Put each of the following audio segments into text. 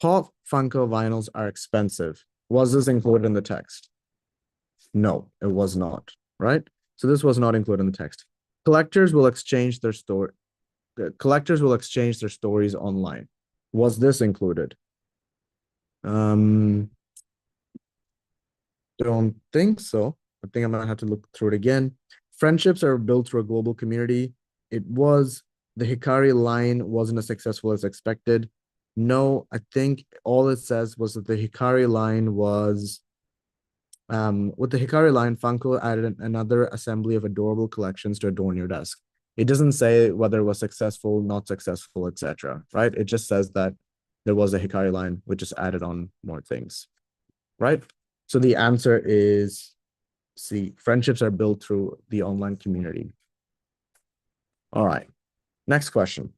Pop Funko vinyls are expensive. Was this included in the text? No, it was not, right? So this was not included in the text. Collectors will exchange their story. Collectors will exchange their stories online. Was this included? Um, don't think so. I think I might have to look through it again. Friendships are built through a global community. It was. The Hikari line wasn't as successful as expected. No, I think all it says was that the Hikari line was with the Hikari line, Funko added another assembly of adorable collections to adorn your desk. It doesn't say whether it was successful, not successful, etc. Right? It just says that there was a Hikari line, which just added on more things. Right? So the answer is C. Friendships are built through the online community. All right. Next question.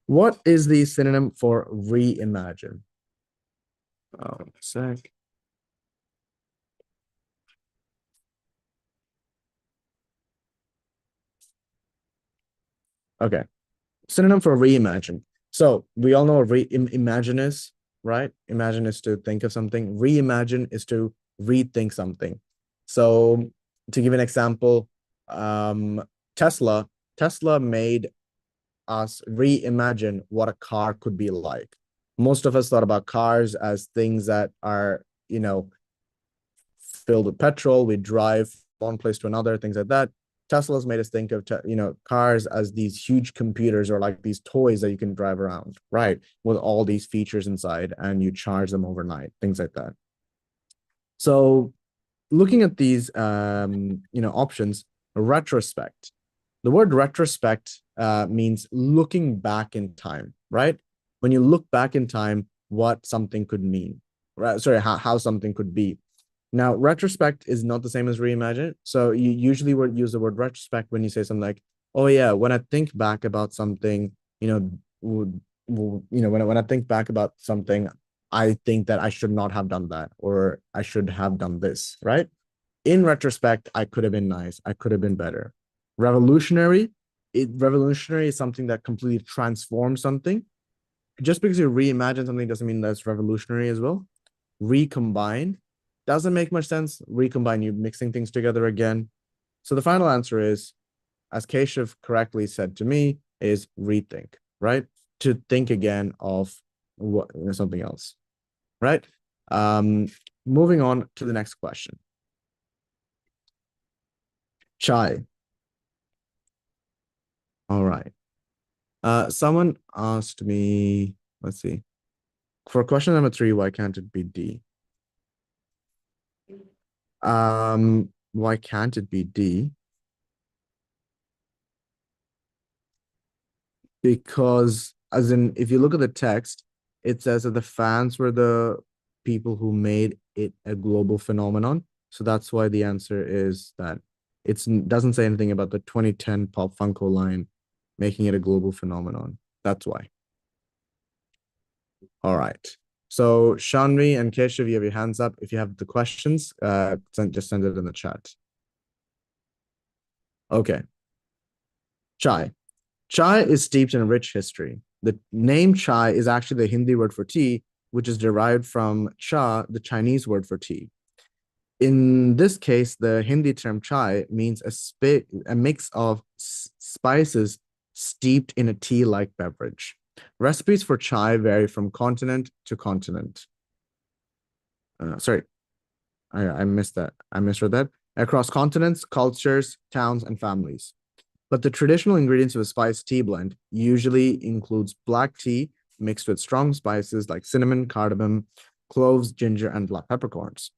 What is the synonym for reimagine? Oh, sec. Okay. Synonym for reimagine. So we all know what imagine is, right? Imagine is to think of something. Reimagine is to rethink something. So to give an example, um, Tesla, Tesla made us reimagine what a car could be like. Most of us thought about cars as things that are, filled with petrol. We drive one place to another, things like that. Tesla's made us think of cars as these huge computers or like these toys that you can drive around, right? With all these features inside, and you charge them overnight, things like that. So, looking at these, options, retrospect. The word retrospect means looking back in time, right? When you look back in time, what something could mean, right? Sorry, how something could be. Now, retrospect is not the same as reimagine. So you usually would use the word retrospect when you say something like, "Oh yeah, when I think back about something, when I think back about something, I think that I should not have done that, or I should have done this." Right? In retrospect, I could have been nice. I could have been better. Revolutionary, revolutionary is something that completely transforms something. Just because you reimagine something doesn't mean that's revolutionary as well. Recombine doesn't make much sense. Recombine, you mixing things together again. So the final answer is, as Keshav correctly said to me, is rethink, right? To think again of what something else, right? Um, moving on to the next question. Chai. All right. Someone asked me, let's see. For question number 3, why can't it be D? Why can't it be D? Because as in, if you look at the text, it says that the fans were the people who made it a global phenomenon. So that's why the answer is that it doesn't say anything about the 2010 Pop Funko line making it a global phenomenon. That's why. All right. So Shanvi and Keshav, you have your hands up. If you have the questions, just send it in the chat. Okay. Chai. Chai is steeped in a rich history. The name chai is actually the Hindi word for tea, which is derived from cha, the Chinese word for tea. In this case, the Hindi term chai means a mix of spices steeped in a tea-like beverage. Recipes for chai vary from continent to continent. Sorry, I missed that. I misread that. Across continents, cultures, towns, and families. But the traditional ingredients of a spiced tea blend usually includes black tea mixed with strong spices like cinnamon, cardamom, cloves, ginger, and black peppercorns.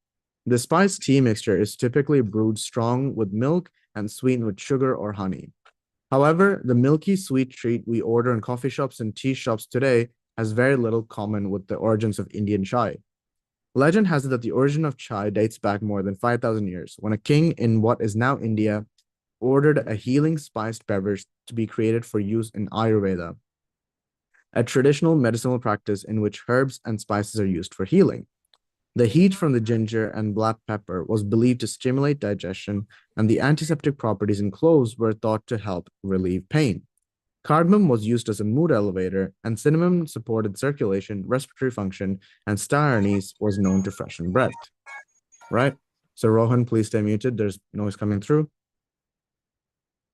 The spiced tea mixture is typically brewed strong with milk and sweetened with sugar or honey. However, the milky sweet treat we order in coffee shops and tea shops today has very little common with the origins of Indian chai. Legend has it that the origin of chai dates back more than 5,000 years, when a king in what is now India ordered a healing spiced beverage to be created for use in Ayurveda, a traditional medicinal practice in which herbs and spices are used for healing. The heat from the ginger and black pepper was believed to stimulate digestion, and the antiseptic properties in cloves were thought to help relieve pain. Cardamom was used as a mood elevator, and cinnamon supported circulation, respiratory function, and star anise was known to freshen breath. Right? So Rohan, please stay muted. There's noise coming through.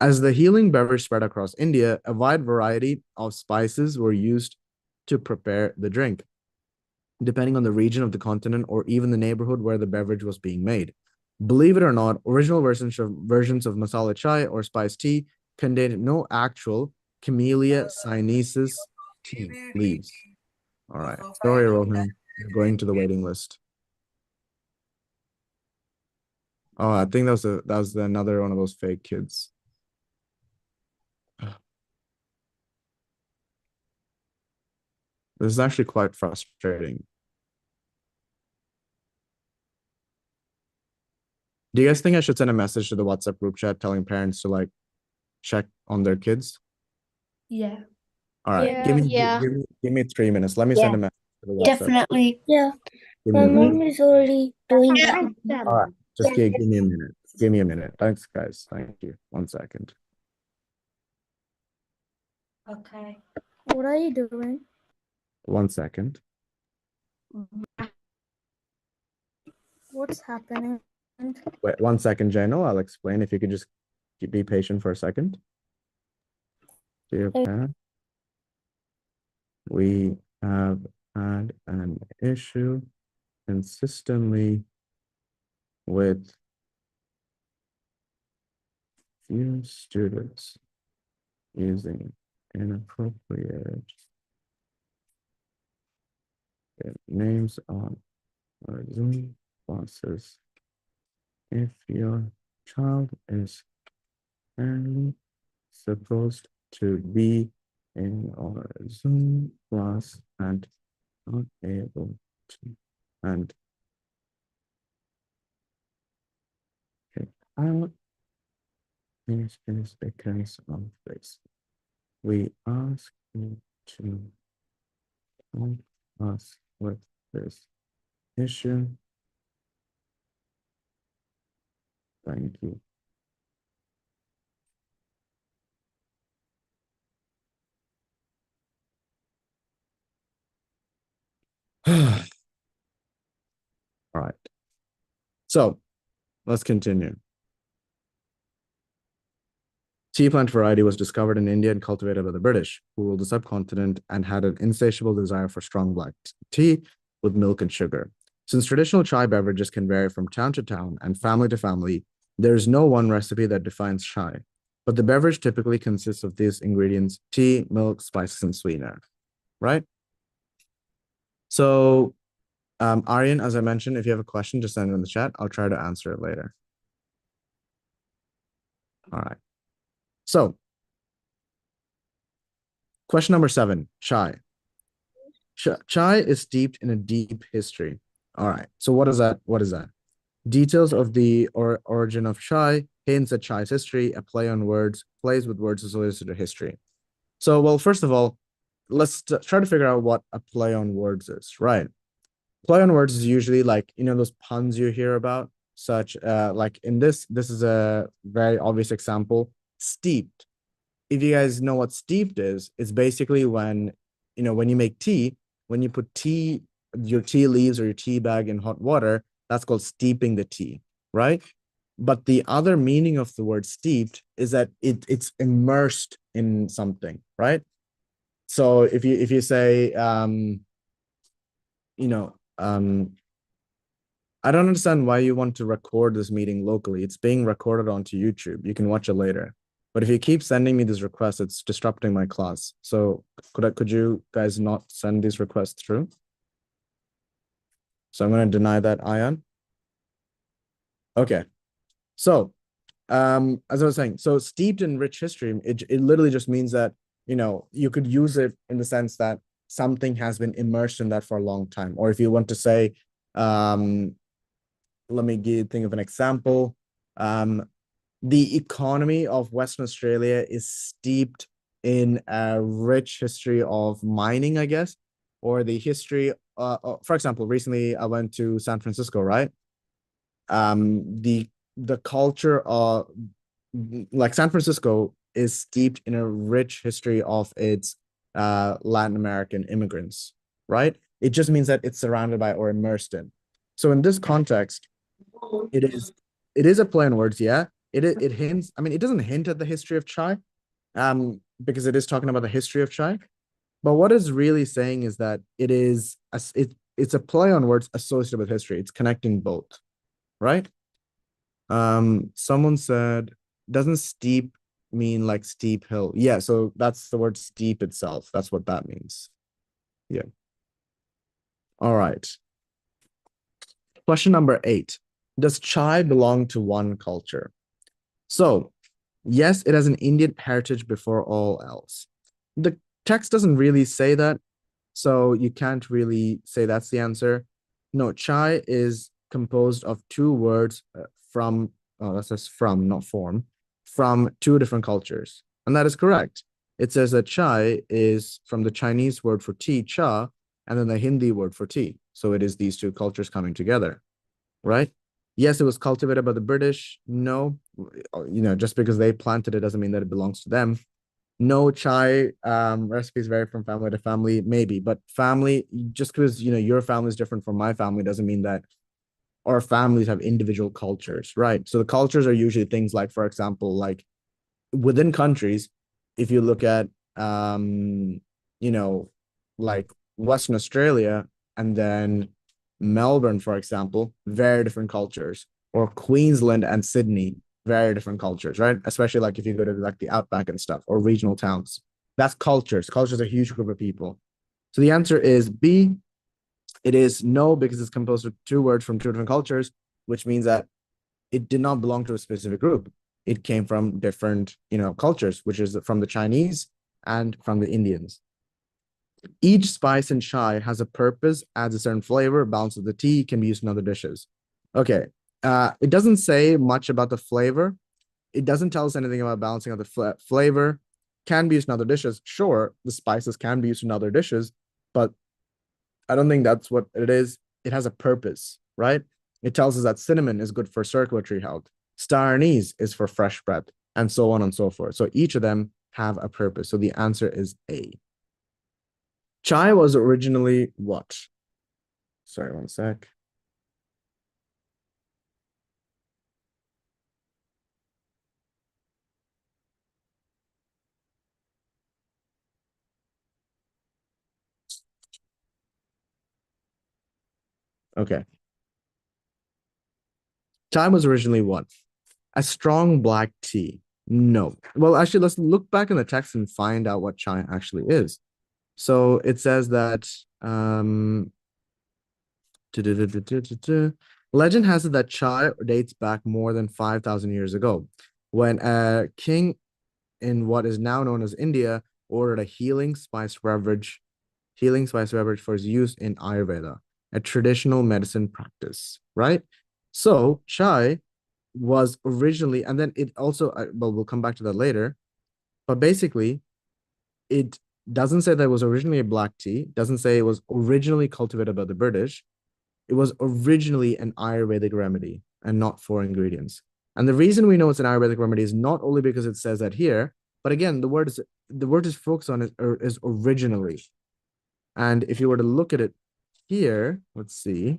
As the healing beverage spread across India, a wide variety of spices were used to prepare the drink, depending on the region of the continent or even the neighborhood where the beverage was being made. Believe it or not, original versions of masala chai or spice tea contained no actual Camellia sinensis tea leaves. All right. Sorry, Rohan. You're going to the waiting list. Oh, I think that was another one of those fake kids. This is actually quite frustrating. Do you guys think I should send a message to the WhatsApp group chat telling parents to like check on their kids? Yeah. All right. Yeah. Give me 3 minutes. Let me send a message to the WhatsApp. Definitely. Yeah. Give me My a minute. mom is already doing that. All right. Just give me a minute. Give me a minute. Thanks, guys. Thank you. 1 second. Okay. What are you doing? 1 second. What's happening? Wait 1 second, Jano. I'll explain. If you could just be patient for a second. Dear parent, we have had an issue consistently with few students using inappropriate names on our Zoom classes. If your child is currently supposed to be in our Zoom class and not able to, and check out, this is because of this. We ask you to help us with this issue. Thank you. All right. So let's continue. Tea plant variety was discovered in India and cultivated by the British, who ruled the subcontinent and had an insatiable desire for strong black tea with milk and sugar. Since traditional chai beverages can vary from town to town and family to family, there is no one recipe that defines chai. But the beverage typically consists of these ingredients: tea, milk, spices, and sweetener, right? So, Aryan, as I mentioned, if you have a question, just send it in the chat. I'll try to answer it later. All right. So, question number 7, chai. Chai is steeped in a deep history. All right. So what is that? What is that? Details of the origin of chai, hints at chai's history, a play on words, plays with words associated to history. So, well, first of all, let's try to figure out what a play on words is, right? Play on words is usually like, you know, those puns you hear about, such like in this is a very obvious example, steeped. If you guys know what steeped is, it's basically when, you know, when you make tea, when you put tea, your tea leaves or your tea bag in hot water, that's called steeping the tea, right? But the other meaning of the word steeped is that it's immersed in something, right? So if you say, you know, I don't understand why you want to record this meeting locally. It's being recorded onto YouTube. You can watch it later. But if you keep sending me these requests, it's disrupting my class. So could you guys not send these requests through? So I'm going to deny that, Ayan. Okay. So, as I was saying, so steeped in rich history, it literally just means that, you know, you could use it in the sense that something has been immersed in that for a long time. Or if you want to say, let me think of an example. The economy of Western Australia is steeped in a rich history of mining, I guess, or the history. For example, recently I went to San Francisco, right? The culture of like San Francisco is steeped in a rich history of its Latin American immigrants, right? It just means that it's surrounded by or immersed in. So in this context, it is a play on words, yeah. It hints, I mean, it doesn't hint at the history of chai, because it is talking about the history of chai. But what it's really saying is that it's a play on words associated with history. It's connecting both, right? Someone said, doesn't steep mean like steep hill? Yeah, so that's the word steep itself. That's what that means. Yeah. All right. Question number 8. Does chai belong to one culture? So, yes, it has an Indian heritage before all else. The text doesn't really say that, so you can't really say that's the answer. No, chai is composed of two words from, oh, that says from, not form, from two different cultures. And that is correct. It says that chai is from the Chinese word for tea, cha, and then the Hindi word for tea. So it is these two cultures coming together, right? Yes, it was cultivated by the British. No, just because they planted it doesn't mean that it belongs to them. No, chai recipes vary from family to family, maybe, but family, just because your family is different from my family doesn't mean that our families have individual cultures, right? So the cultures are usually things like, for example, like within countries, if you look at like Western Australia and then Melbourne, for example, very different cultures, or Queensland and Sydney, very different cultures, right? Especially like if you go to like the outback and stuff or regional towns. That's cultures. Cultures are a huge group of people. So the answer is B. It is no, because it's composed of two words from two different cultures, which means that it did not belong to a specific group. It came from different, cultures, which is from the Chinese and from the Indians. Each spice in chai has a purpose, adds a certain flavor, balances the tea, can be used in other dishes. Okay. It doesn't say much about the flavor. It doesn't tell us anything about balancing of the flavor. Can be used in other dishes. Sure, the spices can be used in other dishes, but I don't think that's what it is. It has a purpose, right? It tells us that cinnamon is good for circulatory health. Star anise is for fresh breath, and so on and so forth. So each of them have a purpose. So the answer is A. Chai was originally what? Sorry, one sec. Okay. Chai was originally what? A strong black tea. No. Well, actually, let's look back in the text and find out what chai actually is. So it says that legend has it that chai dates back more than 5,000 years ago, when a king in what is now known as India ordered a healing spice beverage for his use in Ayurveda, a traditional medicine practice, right? So chai was originally, and then it also, well, we'll come back to that later, but basically, it doesn't say that it was originally a black tea, doesn't say it was originally cultivated by the British. It was originally an Ayurvedic remedy and not foreign ingredients. And the reason we know it's an Ayurvedic remedy is not only because it says that here, but again, the word is focused on is originally. And if you were to look at it here, let's see.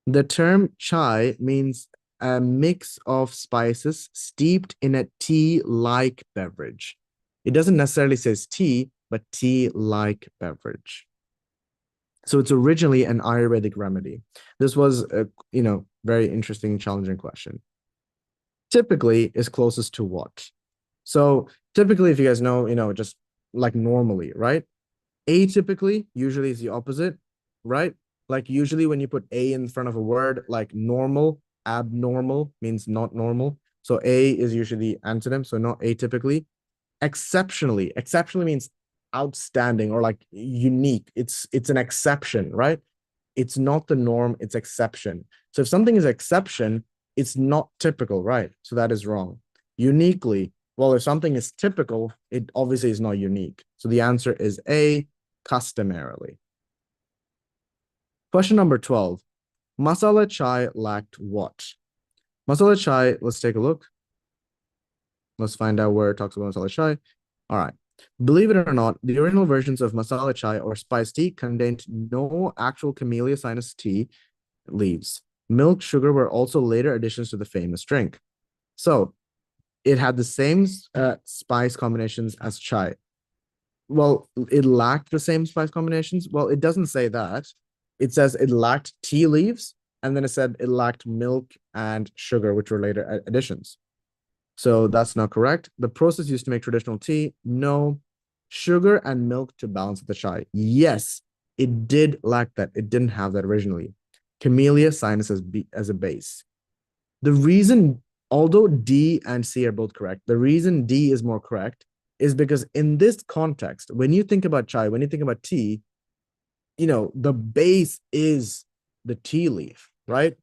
The term chai means a mix of spices steeped in a tea-like beverage. It doesn't necessarily say tea, but tea-like beverage. So it's originally an Ayurvedic remedy. This was a, very interesting, challenging question. Typically is closest to what? So typically, if you guys know, just like normally, right? Atypically usually is the opposite, right? Like usually when you put a in front of a word, like normal, abnormal means not normal. So a is usually the antonym, so not atypically. Exceptionally means outstanding or like unique. It's an exception, right? It's not the norm, it's exception. So if something is exception, it's not typical, right? So that is wrong. Uniquely, well, if something is typical, it obviously is not unique. So the answer is A, customarily. Question number 12. Masala chai lacked what? Masala chai, let's take a look. Let's find out where it talks about masala chai. All right. Believe it or not, the original versions of masala chai or spiced tea contained no actual Camellia sinus tea leaves. Milk, sugar were also later additions to the famous drink. So it had the same spice combinations as chai. Well, it lacked the same spice combinations. Well, it doesn't say that. It says it lacked tea leaves, and then it said it lacked milk and sugar, which were later additions. So that's not correct. The process used to make traditional tea, no. Sugar and milk to balance the chai. Yes, it did lack that. It didn't have that originally. Camellia sinus as a base. The reason, although D and C are both correct, the reason D is more correct is because in this context, when you think about chai, when you think about tea, the base is the tea leaf, right?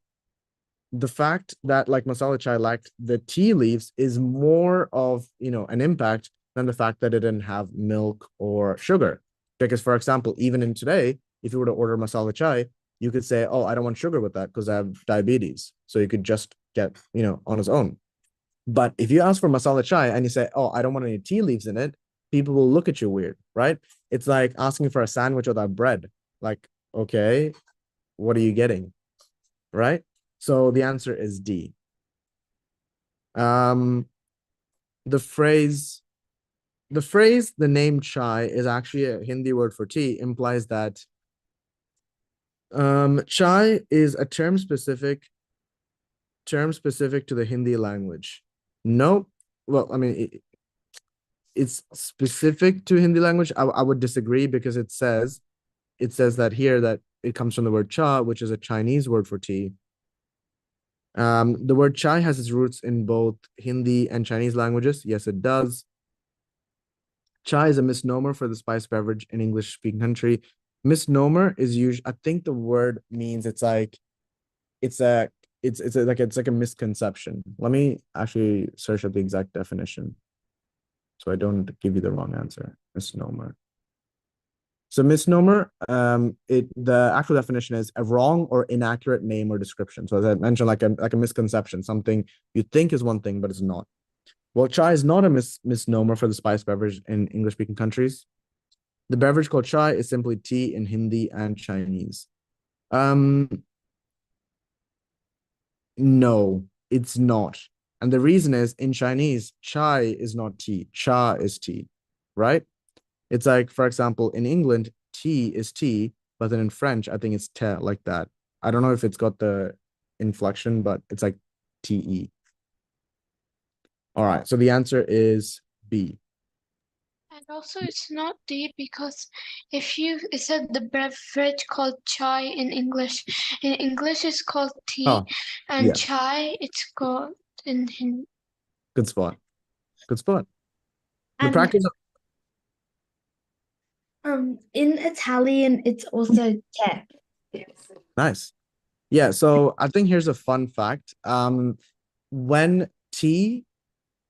The fact that like masala chai lacked the tea leaves is more of, an impact than the fact that it didn't have milk or sugar. Because, for example, even in today, if you were to order masala chai, you could say, oh, I don't want sugar with that because I have diabetes. So you could just get, on its own. But if you ask for masala chai and you say, oh, I don't want any tea leaves in it, people will look at you weird, right? It's like asking for a sandwich without bread. Like, okay, what are you getting? Right? So the answer is D. The phrase, the name chai is actually a Hindi word for tea, implies that chai is a term specific to the Hindi language. No, well, I mean, it's specific to Hindi language. I would disagree because it says that here that it comes from the word cha, which is a Chinese word for tea. The word chai has its roots in both Hindi and Chinese languages. Yes, it does. Chai is a misnomer for the spice beverage in English-speaking country. Misnomer is usually, I think the word means it's like a misconception. Let me actually search up the exact definition so I don't give you the wrong answer. Misnomer. So misnomer, the actual definition is a wrong or inaccurate name or description. So as I mentioned, like a misconception, something you think is one thing, but it's not. Well, chai is not a misnomer for the spice beverage in English-speaking countries. The beverage called chai is simply tea in Hindi and Chinese. No, it's not. And the reason is in Chinese, chai is not tea. Cha is tea, right? It's like, for example, in England, tea is tea, but then in French, I think it's te, like that. I don't know if it's got the inflection, but it's like te. All right, so the answer is B. And also, it's not D because it said the beverage called chai in English. In English, it's called tea, Oh, and yeah. chai, it's called in Hindi. Good spot. Good spot. The And practice in Italian, it's also te. nice. Yeah, so I think here's a fun fact. When tea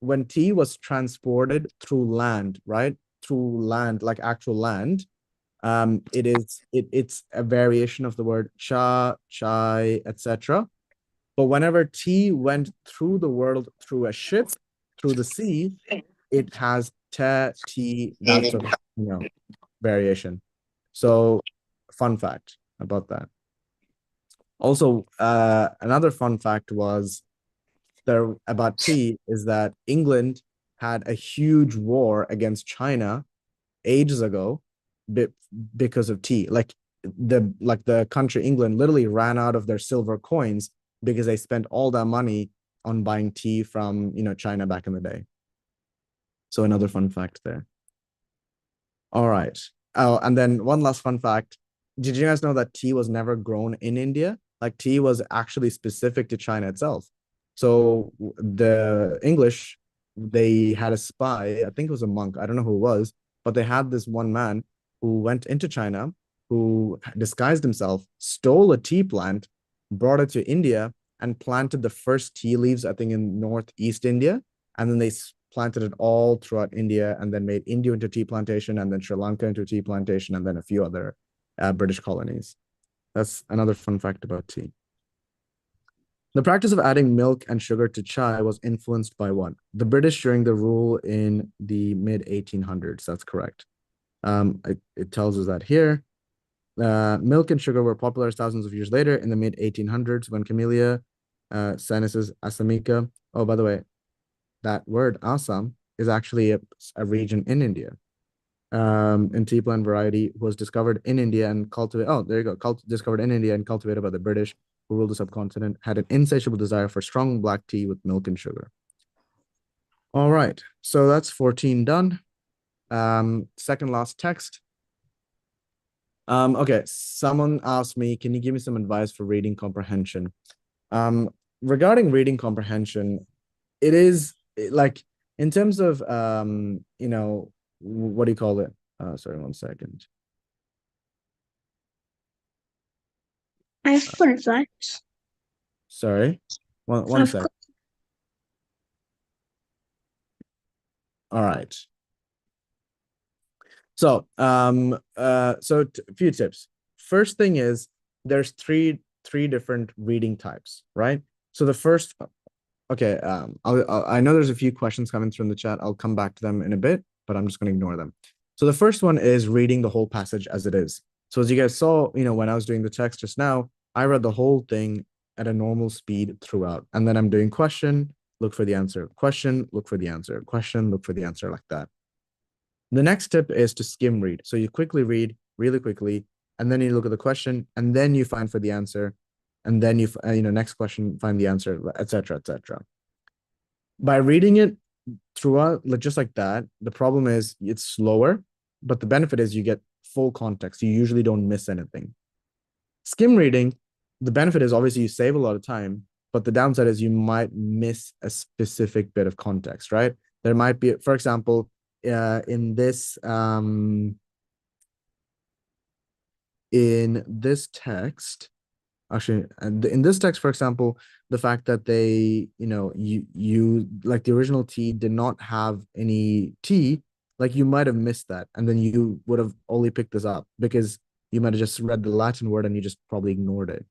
was transported through land, right? Through land, like actual land, it's a variation of the word cha, chai, etc. But whenever tea went through the world through a ship, through the sea, it has te, tea, that sort of, variation. So fun fact about that. Also, another fun fact was there about tea is that England had a huge war against China ages ago because of tea. Like the country England literally ran out of their silver coins because they spent all that money on buying tea from China back in the day. So another fun fact there. All right. Oh, and then one last fun fact. Did you guys know that tea was never grown in India? Like tea was actually specific to China itself. So the English, they had a spy, I think it was a monk, I don't know who it was, but they had this one man who went into China, who disguised himself, stole a tea plant, brought it to India, and planted the first tea leaves, I think, in northeast India. And then they planted it all throughout India and then made India into a tea plantation and then Sri Lanka into a tea plantation and then a few other British colonies. That's another fun fact about tea. The practice of adding milk and sugar to chai was influenced by what? The British during the rule in the mid 1800s. That's correct. It tells us that here. Milk and sugar were popular thousands of years later in the mid 1800s when Camellia sinensis assamica. Oh, by the way, that word Assam is actually a region in India. And tea plant variety was discovered in India and cultivated. Oh, there you go. Discovered in India and cultivated by the British, who ruled the subcontinent, had an insatiable desire for strong black tea with milk and sugar. All right, so that's 14 done. Second last text. Okay, someone asked me, can you give me some advice for reading comprehension? Regarding reading comprehension, it is like in terms of you know, what do you call it? Sorry, 1 second. I have fun advice. Sorry, one second. All right. So, a few tips. First thing is there's three different reading types, right? So the first, okay, I know there's a few questions coming through in the chat. I'll come back to them in a bit, but I'm just going to ignore them. So the first one is reading the whole passage as it is. So as you guys saw, you know, when I was doing the text just now, I read the whole thing at a normal speed throughout, and then I'm doing question, look for the answer, question, look for the answer, question, look for the answer, like that. The next tip is to skim read. So you quickly read really quickly, and then you look at the question, and then you find for the answer, and then you know, next question, find the answer, etc., etc. By reading it throughout, just like that, the problem is it's slower, but the benefit is you get full context. You usually don't miss anything. Skim reading, the benefit is obviously you save a lot of time, but the downside is you might miss a specific bit of context, right? There might be, for example, in this text, actually, in this text, for example, the fact that they, you know, you like the original tea did not have any tea, like you might have missed that, and then you would have only picked this up because you might have just read the Latin word and you just probably ignored it.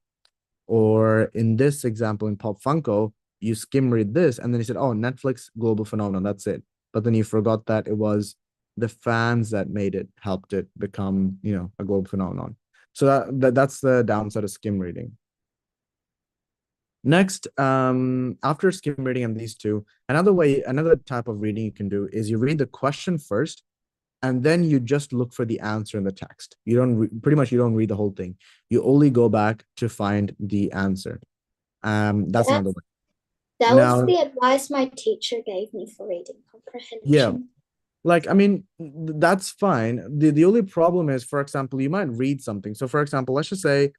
Or in this example, in Pop Funko, you skim read this, and then you said, "Oh, Netflix global phenomenon, that's it." But then you forgot that it was the fans that made it, helped it become, you know, a global phenomenon. So that's the downside of skim reading. Next, after skim reading and these two, another type of reading you can do is you read the question first, and then you just look for the answer in the text. You don't pretty much you don't read the whole thing. You only go back to find the answer. That's another way. That Now, was the advice my teacher gave me for reading comprehension. Yeah, like, I mean, that's fine. The only problem is, for example, you might read something. So for example, let's just say,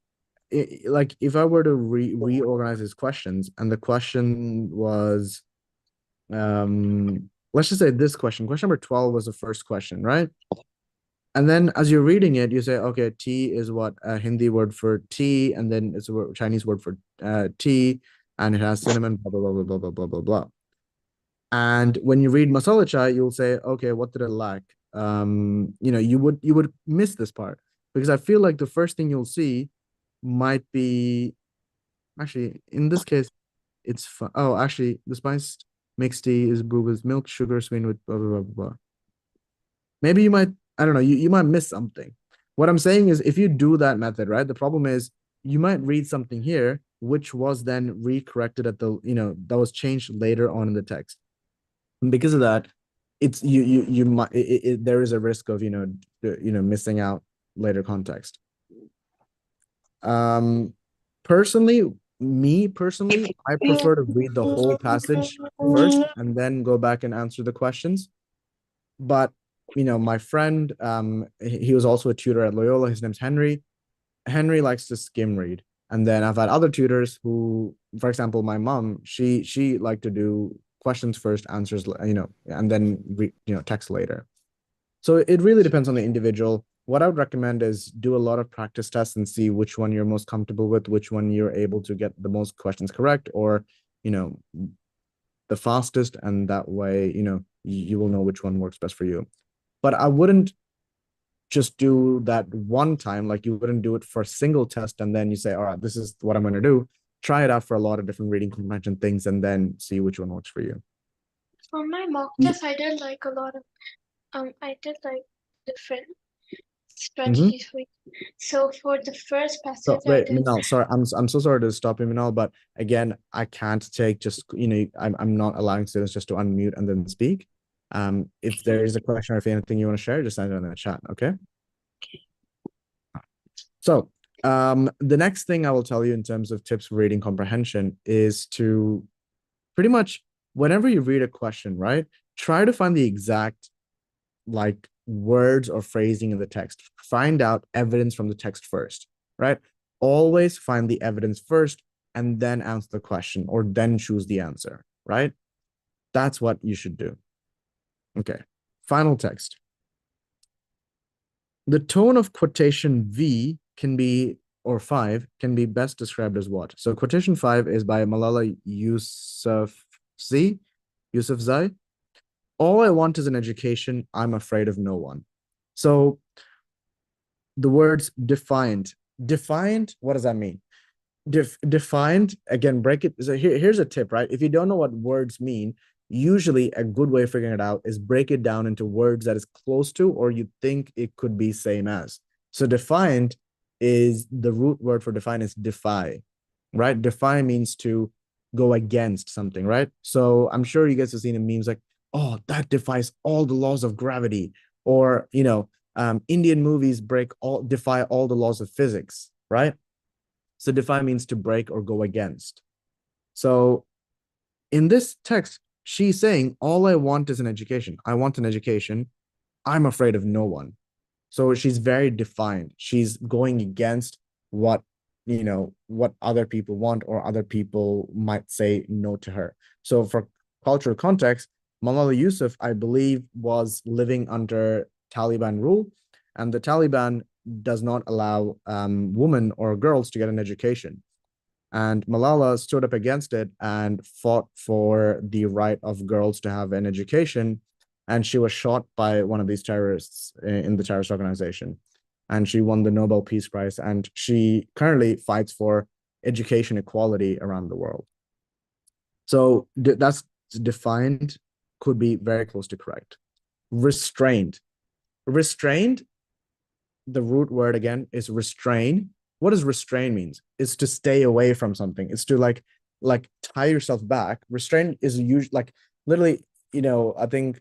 like, if I were to reorganize these questions, and the question was, let's just say this question number 12 was the first question, right? And then as you're reading it, you say, okay, tea is what? A Hindi word for tea, and then it's a Chinese word for tea, and it has cinnamon, blah, blah, blah, blah, blah, blah, blah, blah. And when you read masala chai, you'll say, okay, what did it lack? You know, you would miss this part, because I feel like the first thing you'll see might be, actually, in this case, it's fun. Oh, actually, the spiced mixed tea is brewed with milk, sugar, sweetened with blah, blah, blah, blah. Maybe you might, I don't know, you might miss something. What I'm saying is, if you do that method, right, the problem is you might read something here, which was then recorrected at the, you know, that was changed later on in the text. And because of that, it's you might there is a risk of, you know, missing out later context. Personally, I prefer to read the whole passage first and then go back and answer the questions. But, you know, my friend, he was also a tutor at Loyola. His name's Henry. Henry likes to skim read. And then I've had other tutors who, for example, my mom, she liked to do questions first, answers, you know, and then text later. So it really depends on the individual. What I would recommend is do a lot of practice tests and see which one you're most comfortable with, which one you're able to get the most questions correct, or, you know, the fastest, and that way, you know, you will know which one works best for you. But I wouldn't just do that one time. Like, you wouldn't do it for a single test and then you say, all right, this is what I'm going to do. try it out for a lot of different reading comprehension things and then see which one works for you. For my mock test, I did like a lot of I did like different strategies for so for the first Mm-hmm. So passage wait, I did Minal, sorry, I'm so sorry to stop you, Minal, but again, I can't take just, I'm not allowing students just to unmute and then speak. If there is a question or if anything you want to share, just send it in the chat, okay? So the next thing I will tell you in terms of tips for reading comprehension is to pretty much whenever you read a question, right, try to find the exact like words or phrasing in the text. Find out evidence from the text first, right? Always find the evidence first and then answer the question or then choose the answer, right? That's what you should do. Okay, final text. The tone of quotation V can be, or 5, can be best described as what? So quotation 5 is by Malala Yousafzai. All I want is an education. I'm afraid of no one. So the words defined, what does that mean? Defined, again, break it. So here's a tip, right? If you don't know what words mean, usually a good way of figuring it out is break it down into words that is close to or you think it could be same as. So defined is the root word for define is defy, right? Defy means to go against something, right? So I'm sure you guys have seen in memes like, oh, that defies all the laws of gravity, or Indian movies defy all the laws of physics, right? So defy means to break or go against. So in this text, she's saying, all I want is an education. I want an education. I'm afraid of no one. So she's very defined. She's going against what other people want or other people might say no to her. So for cultural context, Malala Yousaf, I believe, was living under Taliban rule, and the Taliban does not allow women or girls to get an education. And Malala stood up against it and fought for the right of girls to have an education. And she was shot by one of these terrorists in the terrorist organization. And she won the Nobel Peace Prize. And she currently fights for education equality around the world. So that's defined, could be very close to correct. Restrained. Restrained, the root word again is restrain. What does restrain means? It's to stay away from something. It's to like tie yourself back. Restrain is usually like literally, I think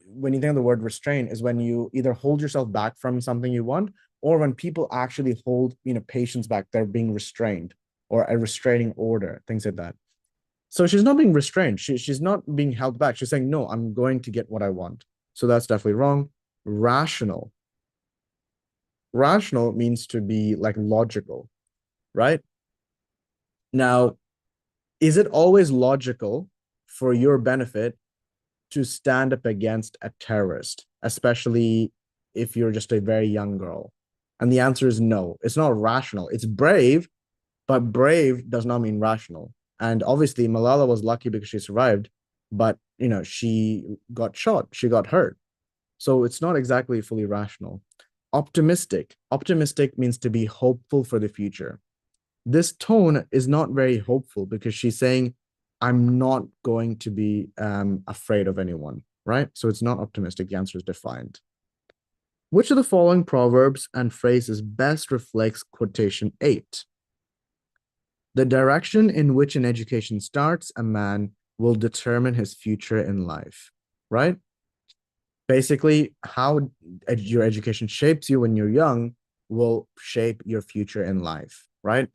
when you think of the word restrain is when you either hold yourself back from something you want, or when people actually hold, patients back, they're being restrained, or a restraining order, things like that. So she's not being restrained. She's not being held back. She's saying, no, I'm going to get what I want. So that's definitely wrong. Rational. Rational means to be like logical, right? Now, is it always logical for your benefit to stand up against a terrorist, especially if you're just a very young girl? And the answer is no. It's not rational. It's brave, but brave does not mean rational. And obviously, Malala was lucky because she survived, but she got shot, she got hurt. So it's not exactly fully rational. Optimistic. Optimistic means to be hopeful for the future. This tone is not very hopeful because she's saying, I'm not going to be afraid of anyone, right? So it's not optimistic. The answer is defined. Which of the following proverbs and phrases best reflects quotation 8? The direction in which an education starts a man will determine his future in life, right? Basically, how your education shapes you when you're young will shape your future in life, right?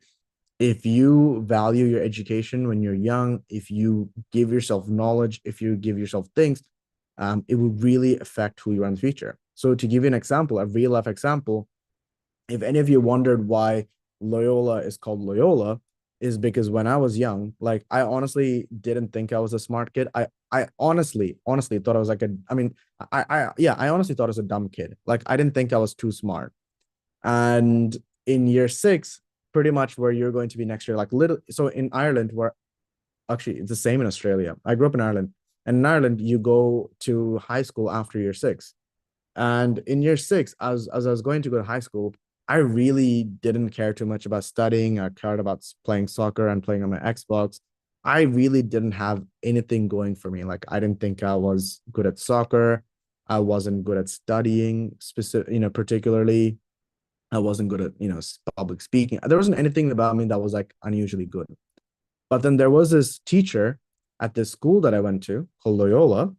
If you value your education when you're young, if you give yourself knowledge, if you give yourself things, it will really affect who you are in the future. So to give you an example, a real life example, if any of you wondered why Loyola is called Loyola, is because when I was young, like I honestly didn't think I was a smart kid. I honestly thought I was like I honestly thought I was a dumb kid. Like I didn't think I was too smart. And in year 6, pretty much where you're going to be next year, like so in Ireland, where actually it's the same in Australia. I grew up in Ireland, and in Ireland you go to high school after year 6. And in year 6, as I was going to go to high school, I really didn't care too much about studying. I cared about playing soccer and playing on my Xbox. I really didn't have anything going for me. Like I didn't think I was good at soccer. I wasn't good at studying particularly. I wasn't good at, public speaking. There wasn't anything about me that was like unusually good. But then there was this teacher at this school that I went to called Loyola,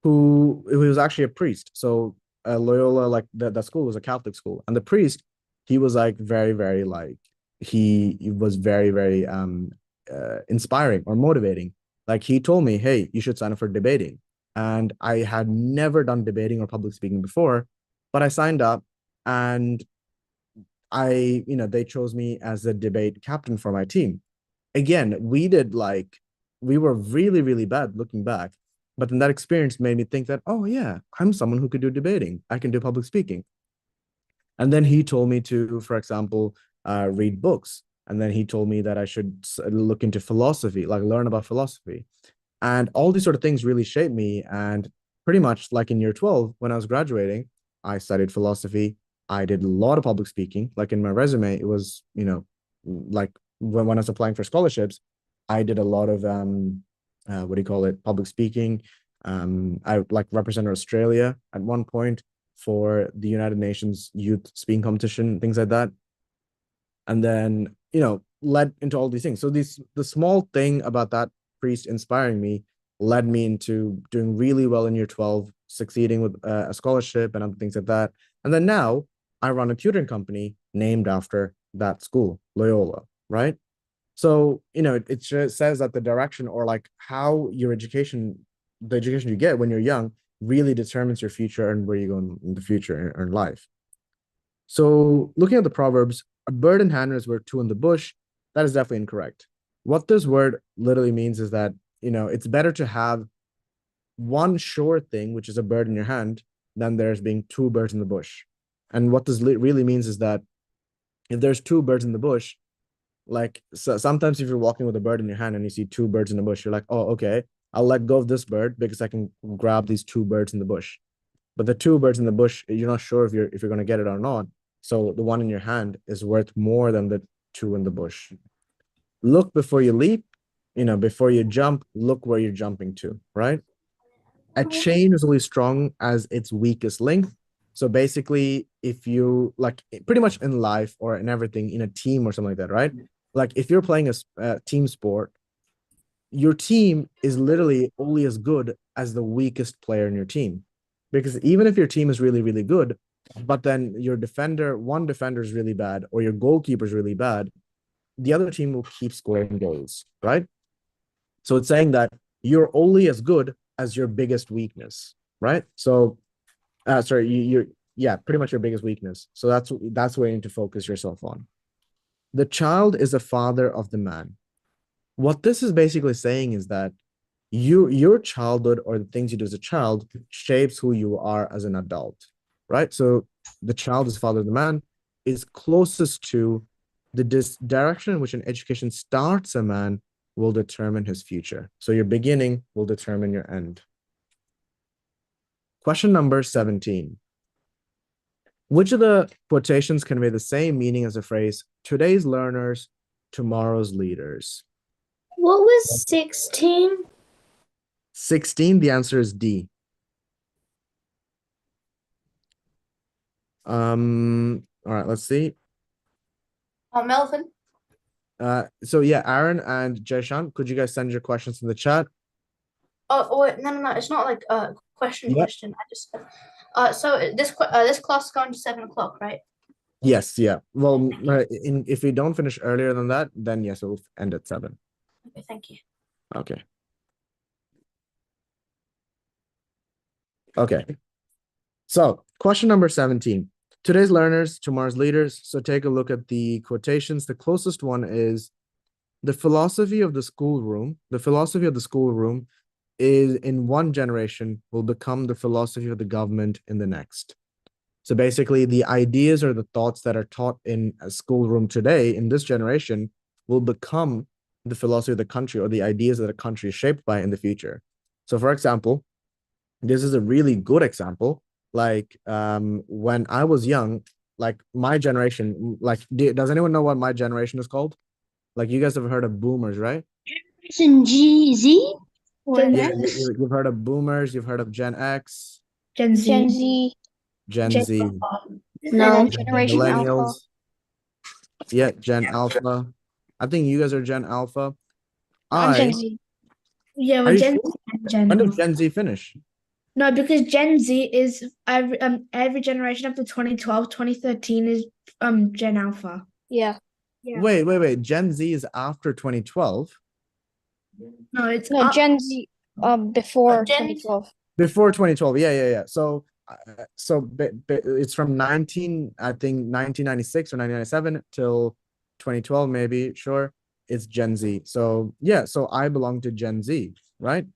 who was actually a priest. So Loyola, like that school was a Catholic school, and the priest, he was like very, very like he was very, very inspiring or motivating. Like he told me, hey, you should sign up for debating. And I had never done debating or public speaking before, but I signed up and they chose me as the debate captain for my team. Again, we were really, really bad looking back. But then that experience made me think that, oh yeah, I'm someone who could do debating. I can do public speaking. And then he told me to, for example, read books. And then he told me that I should look into philosophy, like learn about philosophy. And all these sort of things really shaped me. And pretty much like in year 12, when I was graduating, I studied philosophy. I did a lot of public speaking. Like in my resume, it was, like when I was applying for scholarships, I did a lot of public speaking. I like represented Australia at one point for the United Nations Youth Speaking Competition, things like that. And then, led into all these things. So the small thing about that priest inspiring me led me into doing really well in year 12, succeeding with a scholarship and other things like that. And then now I run a tutoring company named after that school, Loyola, right? So, it just says that the direction or like how the education you get when you're young really determines your future and where you go in the future in life. So looking at the Proverbs, a bird in hand is worth two in the bush. That is definitely incorrect. What this word literally means is that, it's better to have one sure thing, which is a bird in your hand, than there's being two birds in the bush. And what this really means is that if there's two birds in the bush, like so sometimes if you're walking with a bird in your hand and you see two birds in the bush, you're like, oh, okay, I'll let go of this bird because I can grab these two birds in the bush. But the two birds in the bush, you're not sure if you're going to get it or not. So the one in your hand is worth more than the two in the bush. Look before you leap, before you jump, look where you're jumping to, right? A chain is only strong as its weakest link. So basically, if you like pretty much in life or in everything in a team or something like that, right? Like if you're playing a team sport, your team is literally only as good as the weakest player in your team. Because even if your team is really, really good, but then one defender is really bad, or your goalkeeper is really bad, the other team will keep scoring goals, right? So it's saying that you're only as good as your biggest weakness, right? So, you're pretty much your biggest weakness. So that's where you need to focus yourself on. The child is the father of the man. What this is basically saying is that your childhood or the things you do as a child shapes who you are as an adult, right? So the child is father of the man is closest to the direction in which an education starts a man will determine his future. So your beginning will determine your end. Question number 17. Which of the quotations convey the same meaning as the phrase, today's learners, tomorrow's leaders? What was 16? 16, the answer is D. All right, let's see. Melvin. So yeah, Aaron and Jayshan, could you guys send your questions in the chat? Oh wait, no. It's not like a question. Yep. Question. I just. So this class is going to 7 o'clock, right? Yes. Yeah. Well, if we don't finish earlier than that, then yes, it will end at 7. Okay, thank you. Okay. Okay. So question number 17. Today's learners, tomorrow's leaders. So take a look at the quotations. The closest one is the philosophy of the schoolroom. The philosophy of the schoolroom is in one generation will become the philosophy of the government in the next. So basically the ideas or the thoughts that are taught in a schoolroom today in this generation will become the philosophy of the country or the ideas that a country is shaped by in the future. So for example, this is a really good example. Like when I was young, like my generation, like does anyone know what my generation is called? Like you guys have heard of boomers, right? Generation G Z or Gen Yeah, X? you've heard of boomers, you've heard of Gen X, Gen Z. Gen Z. Gen Gen- Z, No. Generation Alpha. millennials. Yeah, Gen Alpha. I think you guys are Gen Alpha. I'm Gen I Z. Yeah, Are we're you Gen sure? Z and Gen When did Alpha. Gen Z finish? No, because Gen Z is every generation up to 2012, 2013 is Gen Alpha. Yeah. Yeah. Wait. Gen Z is after 2012. No, it's No, Gen Z. Before Gen- 2012. Before 2012. Yeah. So it's from 1996 or 1997 till 2012 maybe, sure. It's Gen Z. So yeah, so I belong to Gen Z, right?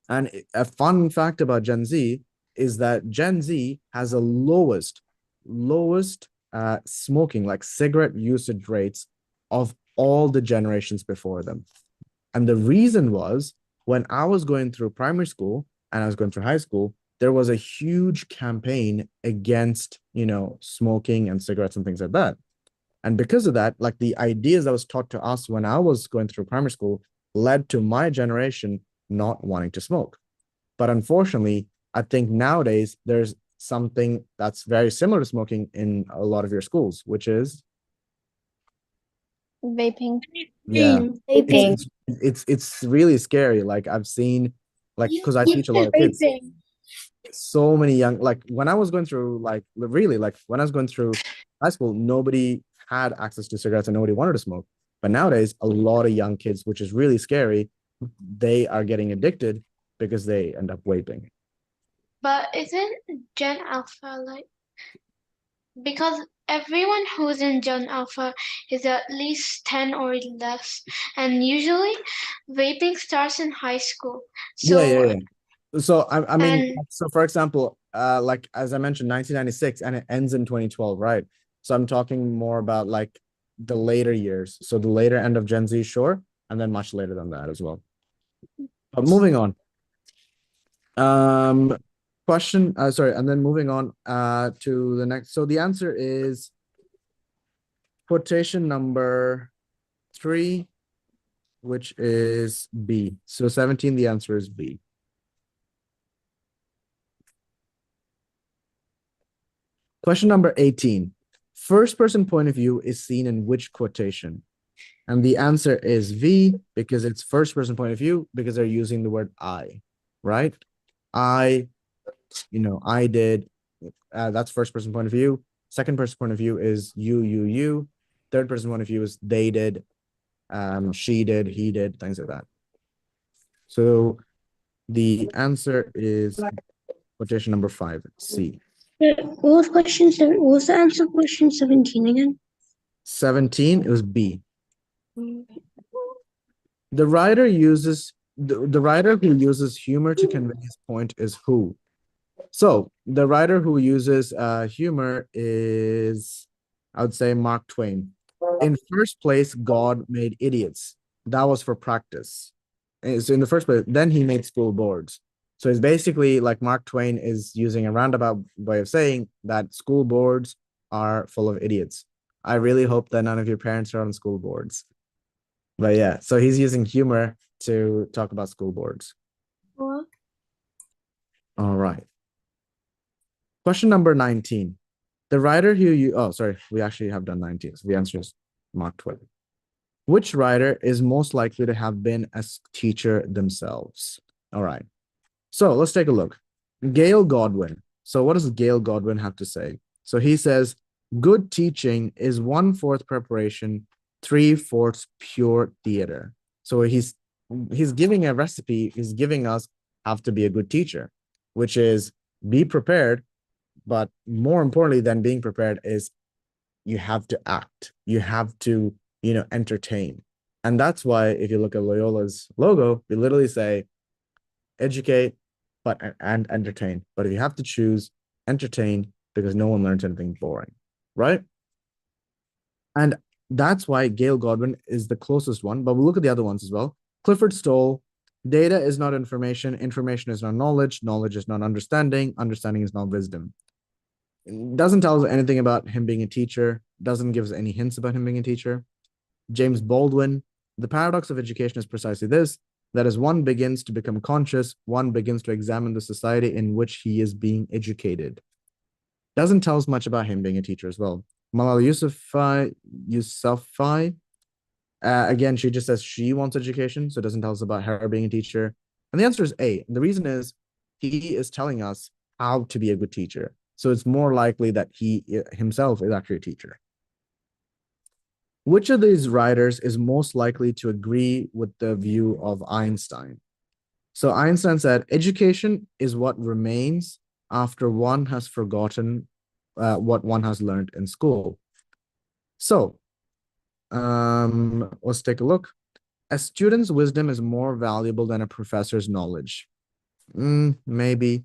And a fun fact about Gen Z is that Gen Z has the lowest smoking, like cigarette usage rates of all the generations before them. And the reason was when I was going through primary school and I was going through high school, there was a huge campaign against, smoking and cigarettes and things like that. And because of that, like the ideas that was taught to us when I was going through primary school led to my generation not wanting to smoke. But unfortunately, I think nowadays there's something that's very similar to smoking in a lot of your schools, which is Vaping. yeah, Vaping. it's really scary. Like I've seen, like because I teach a lot of kids. So many young, like when I was going through, like really, like when I was going through high school, nobody had access to cigarettes and nobody wanted to smoke. But nowadays, a lot of young kids, which is really scary, they are getting addicted because they end up vaping. But isn't Gen Alpha like, because everyone who's in Gen Alpha is at least 10 or less, and usually vaping starts in high school. So Yeah. So I mean, And- so for example, like as I mentioned, 1996, and it ends in 2012, right? So I'm talking more about like the later years. So the later end of Gen Z, sure, and then much later than that as well. But moving on. Question, sorry, and then moving on to the next. So the answer is quotation number 3, which is B. So 17, the answer is B. Question number 18. First person point of view is seen in which quotation? And the answer is V, because it's first person point of view, because they're using the word I, right? I did. That's first person point of view. Second person point of view is you. Third person point of view is they did, she did, he did, things like that. So the answer is quotation number 5, C. What was what was the answer of question 17 again? 17, it was B. The writer uses the writer who uses humor to convey his point is who? So the writer who uses humor is, I would say, Mark Twain. In first place, God made idiots. That was for practice. And so in the first place, then he made school boards. So it's basically like Mark Twain is using a roundabout way of saying that school boards are full of idiots. I really hope that none of your parents are on school boards. But yeah, so he's using humor to talk about school boards. All right. Question number 19. The writer we actually have done 19. So the answer is Mark Twain. Which writer is most likely to have been a teacher themselves? All right. So let's take a look. Gail Godwin. So what does Gail Godwin have to say? So he says, good teaching is 1/4 preparation, 3/4 pure theater. So he's giving a recipe. He's giving us how to be a good teacher, which is be prepared. But more importantly than being prepared is you have to act. You have to, entertain. And that's why if you look at Loyola's logo, we literally say educate, and entertain. But if you have to choose, entertain, because no one learns anything boring, right? And that's why Gail Godwin is the closest one, but we'll look at the other ones as well. Clifford Stoll, data is not information, information is not knowledge, knowledge is not understanding, understanding is not wisdom. Doesn't tell us anything about him being a teacher, doesn't give us any hints about him being a teacher. James Baldwin, the paradox of education is precisely this, that as one begins to become conscious, one begins to examine the society in which he is being educated. Doesn't tell us much about him being a teacher as well. Malala Yousafzai, again, she just says she wants education, so it doesn't tell us about her being a teacher. And the answer is A. And the reason is he is telling us how to be a good teacher. So it's more likely that he himself is actually a teacher. Which of these writers is most likely to agree with the view of Einstein? So Einstein said, education is what remains after one has forgotten what one has learned in school. So let's take a look. A student's wisdom is more valuable than a professor's knowledge. Maybe.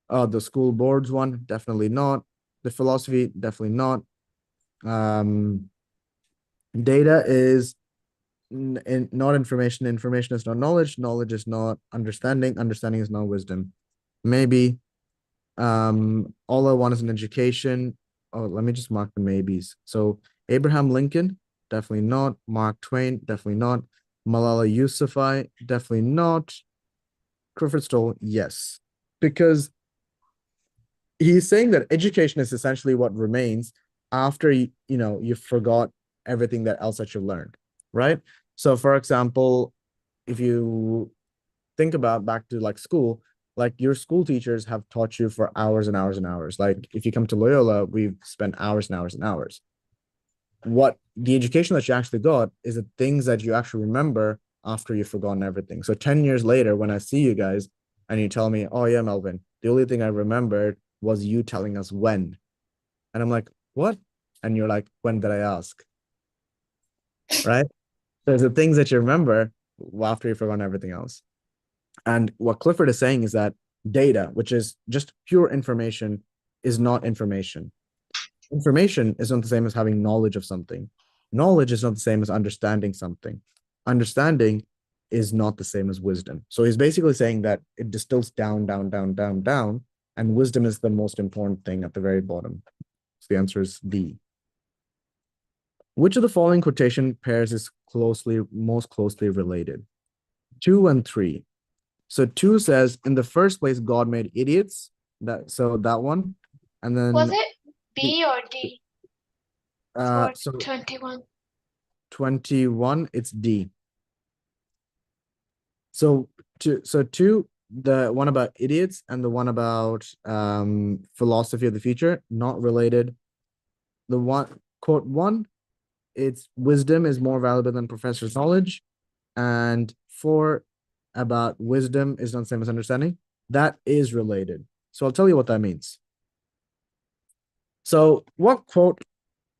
The school boards one, definitely not. The philosophy, definitely not. Data is not information. Information is not knowledge. Knowledge is not understanding. Understanding is not wisdom. Maybe. All I want is an education. Oh, let me just mark the maybes. So Abraham Lincoln, definitely not. Mark Twain, definitely not. Malala Yousafzai, definitely not. Clifford Stoll, yes. Because he's saying that education is essentially what remains after you forgot everything else that you learned, right? So for example, if you think about back to like school, like your school teachers have taught you for hours and hours and hours. Like if you come to Loyola, we've spent hours and hours and hours. What the education that you actually got is the things that you actually remember after you've forgotten everything. So 10 years later, when I see you guys and you tell me, oh yeah, Melvin, the only thing I remembered was you telling us when. And I'm like, what? And you're like, when did I ask? Right? There's the things that you remember after you've forgotten everything else. And what Clifford is saying is that data, which is just pure information, is not information. Information is not the same as having knowledge of something. Knowledge is not the same as understanding something. Understanding is not the same as wisdom. So he's basically saying that it distills down, down, down, down, down, and wisdom is the most important thing at the very bottom. So the answer is D. Which of the following quotation pairs is most closely related? 2 and 3. So 2 says, in the first place, God made idiots. That one. And then Was it B or D for so 21? 21, it's D. So two, the one about idiots and the one about philosophy of the future, not related. The one, quote 1, it's wisdom is more valuable than professor's knowledge. And 4, about wisdom is not the same as understanding. That is related. So I'll tell you what that means. So what quote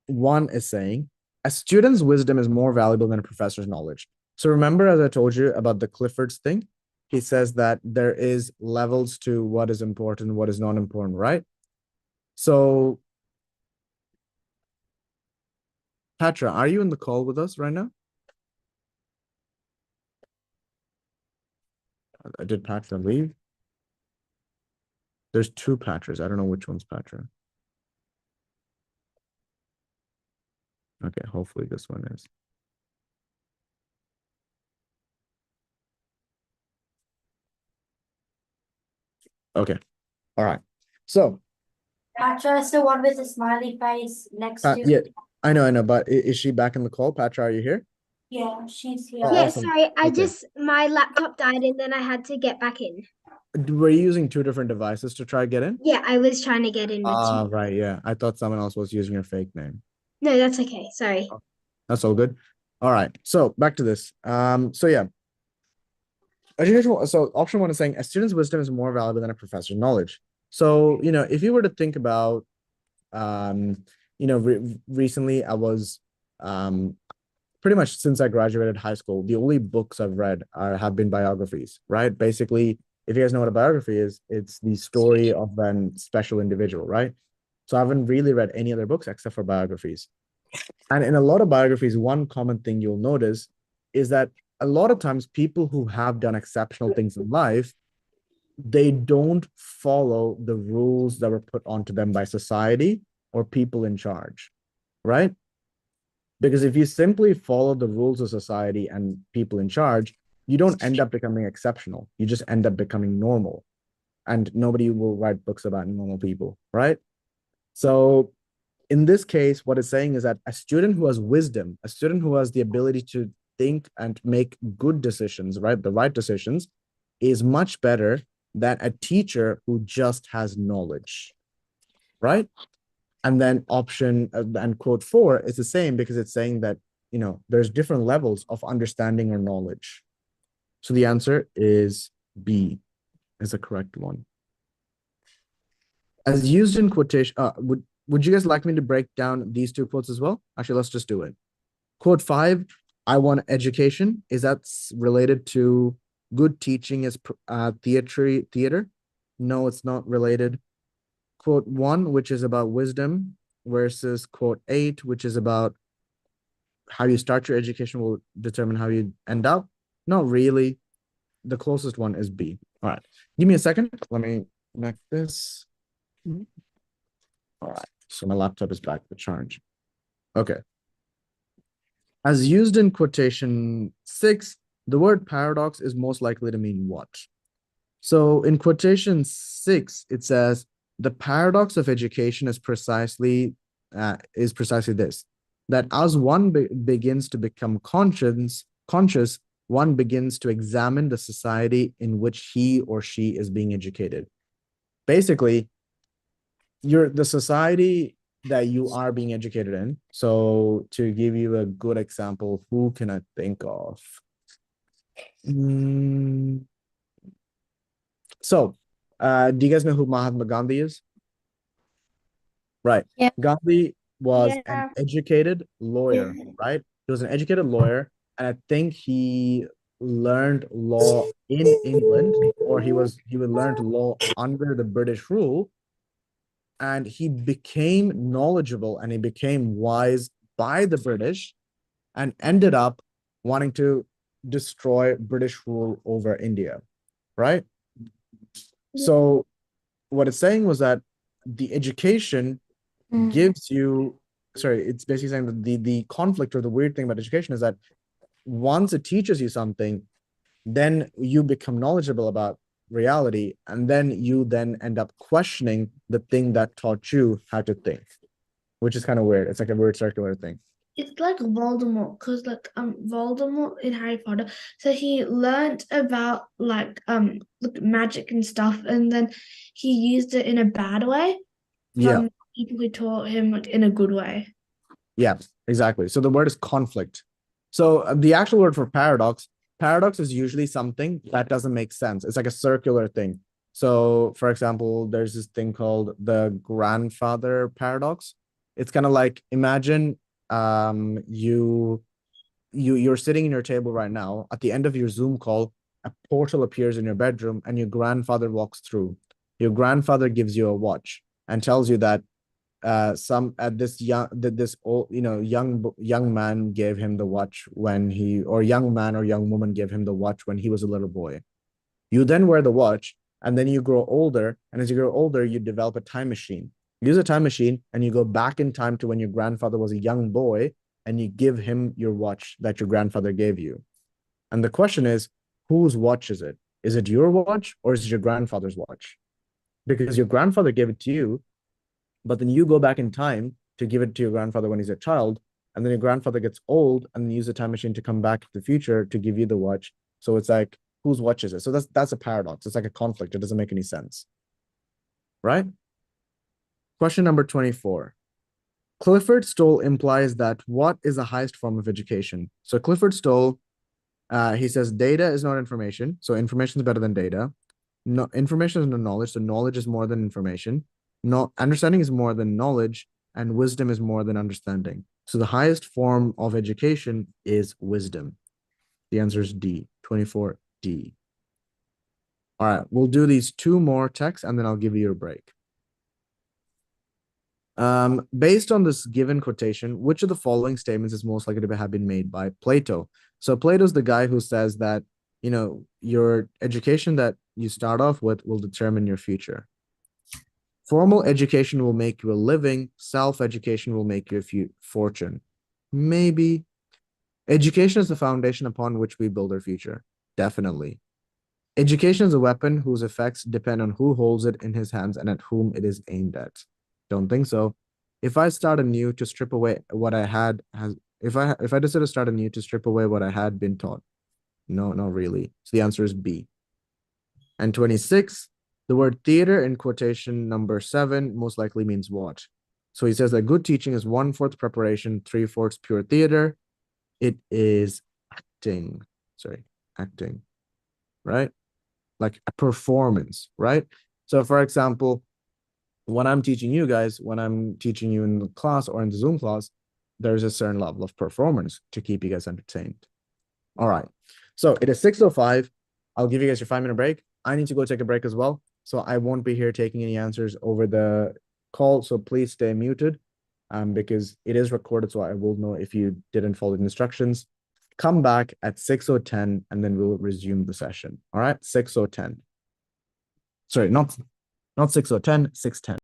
1 is saying, a student's wisdom is more valuable than a professor's knowledge. So remember, as I told you about the Clifford's thing, he says that there is levels to what is important, what is not important, right? So Patra, are you in the call with us right now? Did Patra leave? There's 2 Patras. I don't know which one's Patra. Okay, hopefully this one is. Okay, all right. So Patra is the one with the smiley face next to. yeah, I know, but is she back in the call? Patra, are you here? Yeah, she's here. Oh, Yeah, awesome. sorry, I Okay. just my laptop died and then I had to get back in. Were you using 2 different devices to try get in? Yeah, I was trying to get in with Ah, you. right, yeah. I thought someone else was using your fake name. No, that's okay. Sorry. That's all good. All right, so back to this. So yeah. So option 1 is saying a student's wisdom is more valuable than a professor's knowledge. So, if you were to think about, recently I was, pretty much since I graduated high school, the only books I've read have been biographies, right? Basically, if you guys know what a biography is, it's the story of an special individual, right? So I haven't really read any other books except for biographies. And in a lot of biographies, one common thing you'll notice is that a lot of times people who have done exceptional things in life they don't follow the rules that were put onto them by society or people in charge, right? Because if you simply follow the rules of society and people in charge, you don't end up becoming exceptional. You just end up becoming normal. And nobody will write books about normal people, right? So in this case, what it's saying is that a student who has wisdom, a student who has the ability to think and make good decisions, right? The right decisions, is much better than a teacher who just has knowledge, right? And then option and quote 4 is the same because it's saying that, there's different levels of understanding or knowledge. So the answer is B is the correct one. As used in quotation, would you guys like me to break down these two quotes as well? Actually, let's just do it. Quote 5, I want education. Is that related to good teaching is theater? No, it's not related. Quote 1, which is about wisdom, versus quote 8, which is about how you start your education will determine how you end up. Not really. The closest one is B. All right. Give me a second. Let me connect this. All right. So my laptop is back to charge. Okay. As used in quotation 6, the word paradox is most likely to mean what? So in quotation 6, it says, the paradox of education is precisely this, that as one begins to become conscious, one begins to examine the society in which he or she is being educated. Basically, the society that you are being educated in. So to give you a good example, who can I think of? So, do you guys know who Mahatma Gandhi is? Right. Yeah. Gandhi was an Yeah. educated lawyer, right? He was an educated lawyer, and I think he learned law in England, or he learned law under the British rule, and he became knowledgeable and he became wise by the British and ended up wanting to destroy British rule over India, right? So what it's saying was that the education gives you, it's basically saying that the conflict or the weird thing about education is that once it teaches you something, then you become knowledgeable about reality, and then you then end up questioning the thing that taught you how to think, which is kind of weird. It's like a weird circular thing. It's like Voldemort, because Voldemort in Harry Potter, so he learned about like magic and stuff, and then he used it in a bad way Yeah. from people who taught him like in a good way. Yeah, exactly. So the word is conflict. So the actual word for paradox is usually something that doesn't make sense. It's like a circular thing. So for example, there's this thing called the grandfather paradox. It's kind of like, imagine you're sitting in your table right now. At the end of your Zoom call, a portal appears in your bedroom and your grandfather walks through. Your grandfather gives you a watch and tells you that young man gave him the watch when young man or young woman gave him the watch when he was a little boy. You then wear the watch, and then you grow older, and as you grow older, you develop a time machine. You use a time machine and you go back in time to when your grandfather was a young boy, and you give him your watch that your grandfather gave you. And the question is, whose watch is it? Is it your watch or is it your grandfather's watch? Because your grandfather gave it to you, but then you go back in time to give it to your grandfather when he's a child, and then your grandfather gets old and use the time machine to come back to the future to give you the watch. So it's like, whose watch is it? So that's a paradox. It's like a conflict. It doesn't make any sense, right? Question number 24. Clifford Stoll implies that what is the highest form of education? So Clifford Stoll, he says data is not information. So information is better than data. No, information is not knowledge. So knowledge is more than information. No, understanding is more than knowledge, and wisdom is more than understanding. So the highest form of education is wisdom. The answer is D, 24D. All right, we'll do these two more texts and then I'll give you your break. Based on this given quotation, which of the following statements is most likely to have been made by Plato? So Plato's the guy who says that, your education that you start off with will determine your future. Formal education will make you a living. Self-education will make you a fortune. Maybe. Education is the foundation upon which we build our future. Definitely. Education is a weapon whose effects depend on who holds it in his hands and at whom it is aimed at. Don't think so. If I start anew to strip away what I had, if I decide to start anew to strip away what I had been taught, no, not really. So the answer is B. And 26, the word theater in quotation number 7 most likely means what? So he says that good teaching is 1/4 preparation, 3/4 pure theater. It is acting. Sorry, acting, right? Like a performance, right? So for example, when I'm teaching you guys, when I'm teaching you in the class or in the Zoom class, there's a certain level of performance to keep you guys entertained. All right. So it is 6:05. I'll give you guys your 5-minute break. I need to go take a break as well. So I won't be here taking any answers over the call. So please stay muted because it is recorded. So I will know if you didn't follow the instructions. Come back at 6:10 and then we'll resume the session. All right. 6:10. Sorry, not 6:10, 6:10.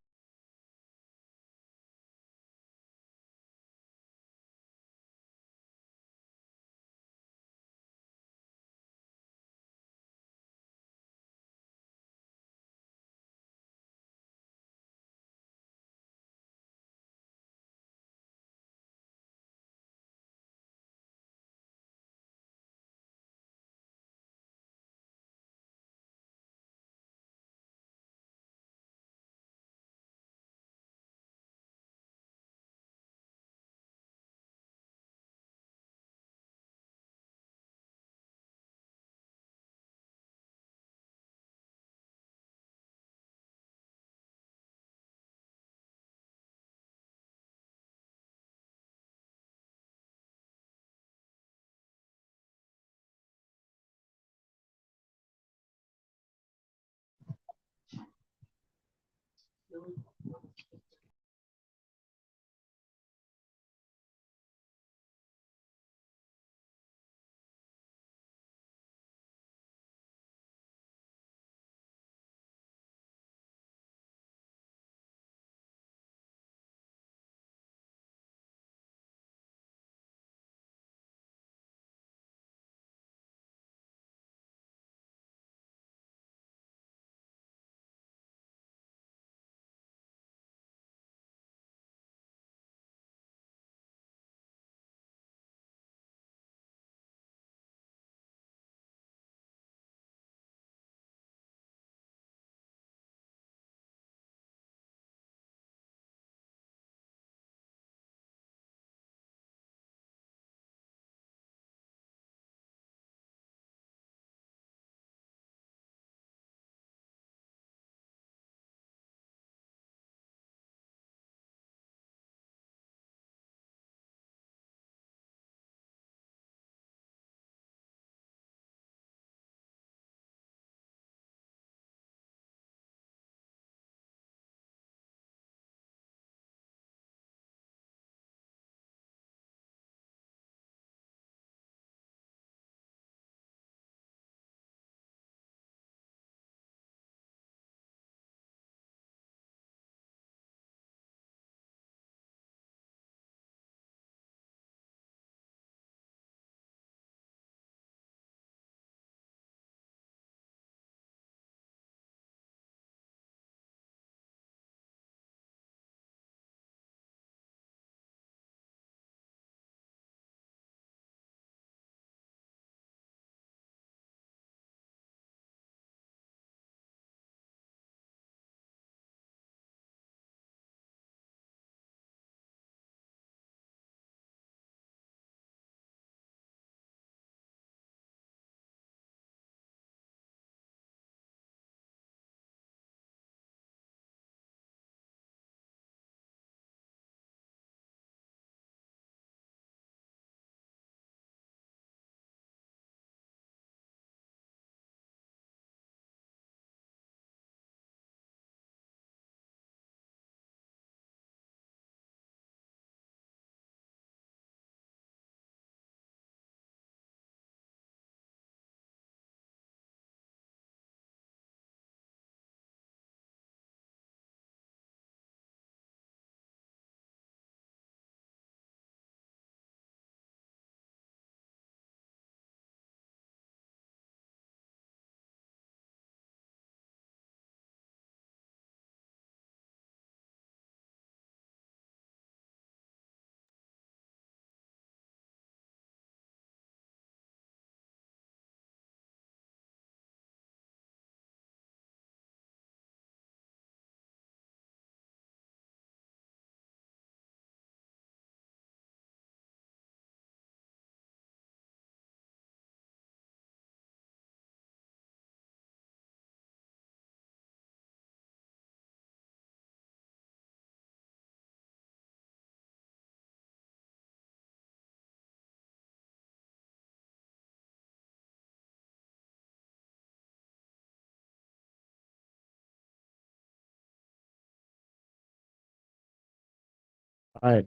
All right.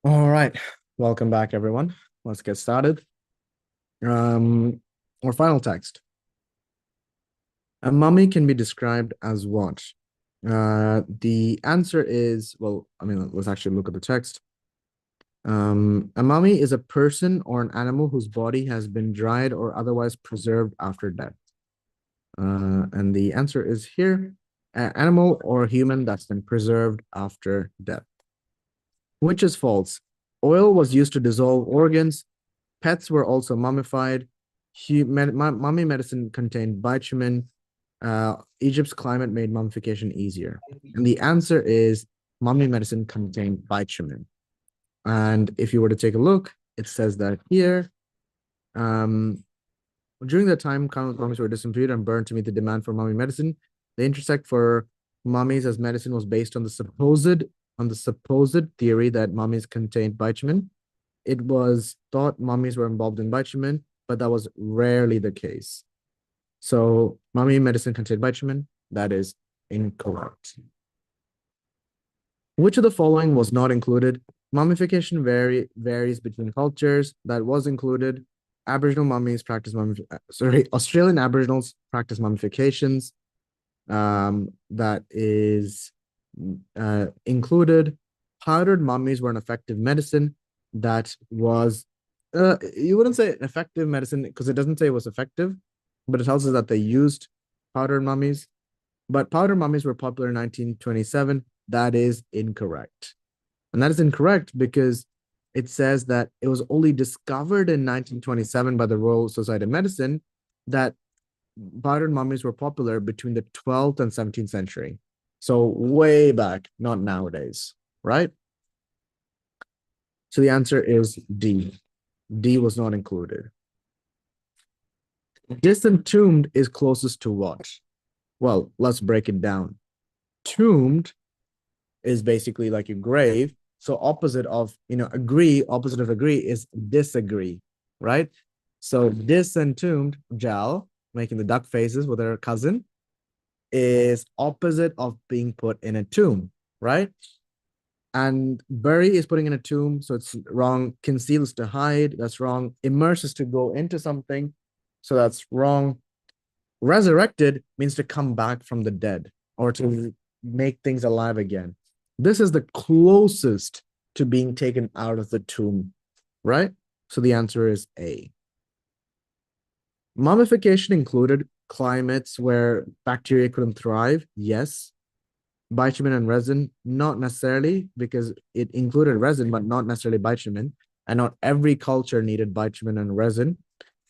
All right. Welcome back, everyone. Let's get started. Our final text. A mummy can be described as what? The answer is, well, I mean, let's actually look at the text. A mummy is a person or an animal whose body has been dried or otherwise preserved after death. And the answer is here, an animal or human that's been preserved after death. Which is false. Oil was used to dissolve organs. Pets were also mummified. Mummy medicine contained bitumen. Egypt's climate made mummification easier. And the answer is mummy medicine contained bitumen. And if you were to take a look, it says that here, during that time, countless mummies were disemboweled and burned to meet the demand for mummy medicine. The intersect for mummies as medicine was based on the supposed theory that mummies contained bitumen. It was thought mummies were involved in bitumen, but that was rarely the case. So mummy medicine contained bitumen. That is incorrect. Which of the following was not included? Mummification varies between cultures. That was included. Aboriginal mummies practice Australian Aboriginals practice mummifications. That is included. Powdered mummies were an effective medicine. That was, you wouldn't say effective medicine because it doesn't say it was effective, but it tells us that they used powdered mummies. But powdered mummies were popular in 1927. That is incorrect. And that is incorrect because it says that it was only discovered in 1927 by the Royal Society of Medicine that powdered mummies were popular between the 12th and 17th century. So way back, not nowadays, right? So the answer is D. D was not included. Disentombed is closest to what? Well, let's break it down. Tombed is basically like a grave. So opposite of, agree, opposite of agree is disagree, right? So disentombed, Jal, making the duck faces with her cousin, is opposite of being put in a tomb, right? And bury is putting in a tomb, so it's wrong. Conceal is to hide, that's wrong. Immerse is to go into something, so that's wrong. Resurrected means to come back from the dead or to make things alive again. This is the closest to being taken out of the tomb, right? So the answer is A. Mummification included climates where bacteria couldn't thrive. Yes. Bitumen and resin, not necessarily, because it included resin, but not necessarily bitumen. And not every culture needed bitumen and resin.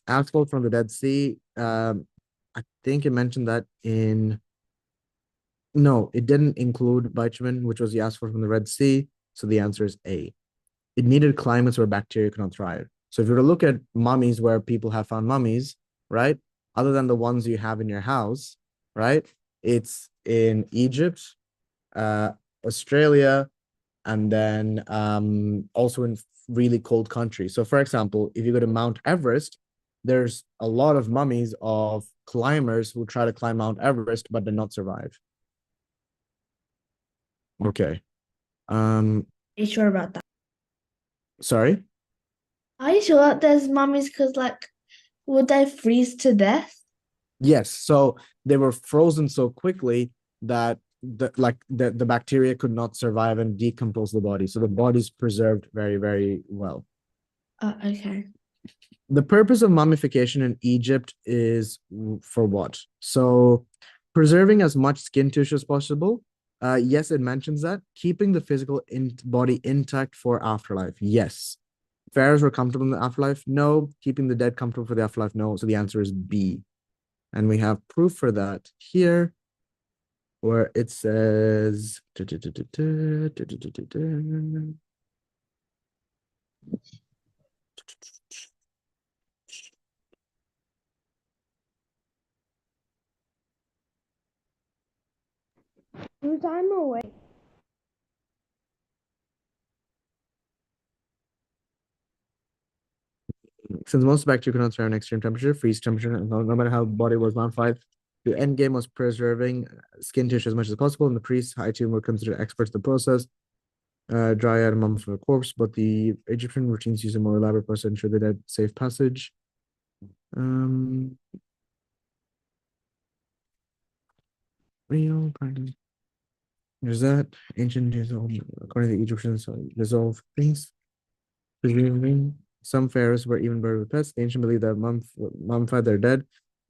Asphalt from the Dead Sea, I think it mentioned that in... No, it didn't include bitumen, which was the asphalt from the Red Sea. So the answer is A. It needed climates where bacteria could not thrive. So if you were to look at mummies where people have found mummies, right? Other than the ones you have in your house, right? It's in Egypt, Australia, and then also in really cold countries. So for example, if you go to Mount Everest, there's a lot of mummies of climbers who try to climb Mount Everest, but did not survive. Okay. Are you sure about that? Sorry? Are you sure that there's mummies? Because would they freeze to death? Yes. So they were frozen so quickly that the bacteria could not survive and decompose the body. So the body's preserved very, very well. Okay. The purpose of mummification in Egypt is for what? So preserving as much skin tissue as possible. Yes, it mentions that. Keeping the physical body intact for afterlife. Yes. Pharaohs were comfortable in the afterlife? No. Keeping the dead comfortable for the afterlife? No. So the answer is B. And we have proof for that here, where it says... Who's on my way? Since most bacteria cannot survive an extreme temperature, freeze temperature, no matter how the body was modified, the end game was preserving skin tissue as much as possible, and the priests, high tomb, were considered experts in the process. dryad and mummify a corpse, but the Egyptian routines use a more elaborate process to ensure the dead safe passage. Real practice. There's that ancient according to the Egyptians, resolve things. Presuming some pharaohs were even buried with pets. The ancient believed that mummified their dead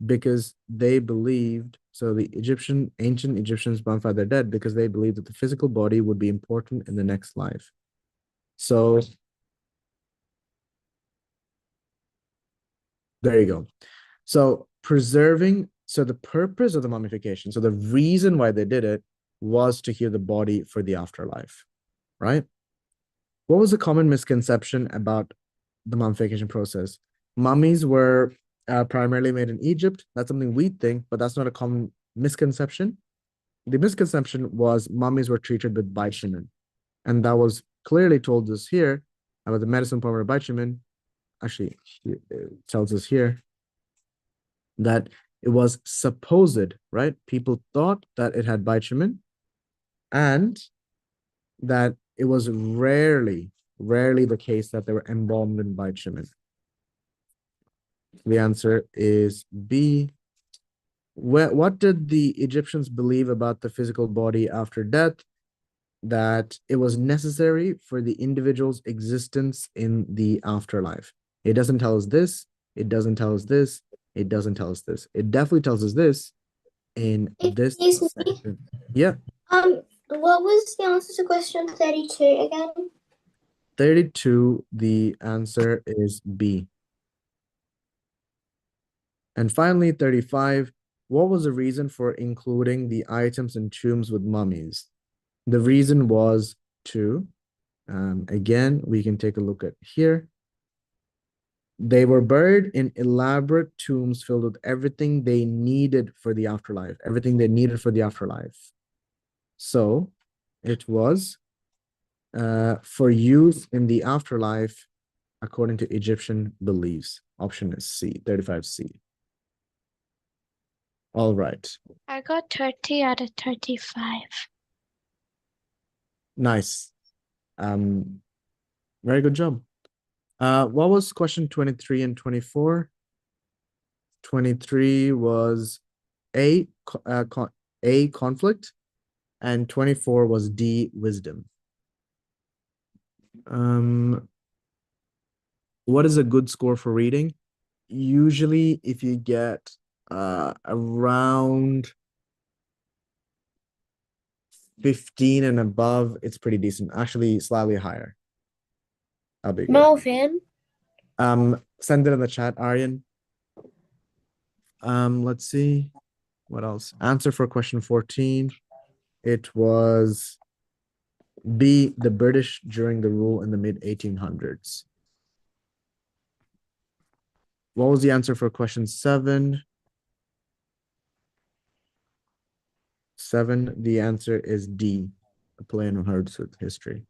because they believed. So the ancient Egyptians mummified their dead because they believed that the physical body would be important in the next life. So there you go. So preserving. So the purpose of the mummification. So the reason why they did it was to heal the body for the afterlife, right? What was the common misconception about the mummification process? Mummies were primarily made in Egypt. That's something we think, but that's not a common misconception. The misconception was mummies were treated with bitumen. And that was clearly told us here about the medicine formula bitumen. Actually, it tells us here that it was supposed, right? People thought that it had bitumen and that it was rarely the case that they were embalmed in bitumen. The answer is B. What did the Egyptians believe about the physical body after death? That it was necessary for the individual's existence in the afterlife. It doesn't tell us this. It doesn't tell us this. It doesn't tell us this. It definitely tells us this in this Excuse me? section. Yeah. What was the answer to question 32 again? 32, the answer is B. And finally, 35, what was the reason for including the items in tombs with mummies? The reason was to, again, we can take a look at here. They were buried in elaborate tombs filled with everything they needed for the afterlife, So it was for use in the afterlife, according to Egyptian beliefs. Option is C, 35C. All right. I got 30 out of 35. Nice. Very good job. What was question 23 and 24? 23 was A, conflict, and 24 was D, wisdom. What is a good score for reading? Usually, if you get around 15 and above, it's pretty decent. Actually, slightly higher. That'll be good. Melvin, Send it in the chat, Aryan. Let's see. What else? Answer for question 14. It was B, the British during the rule in the mid-1800s. What was the answer for question 7? 7, the answer is D, a play on words with history.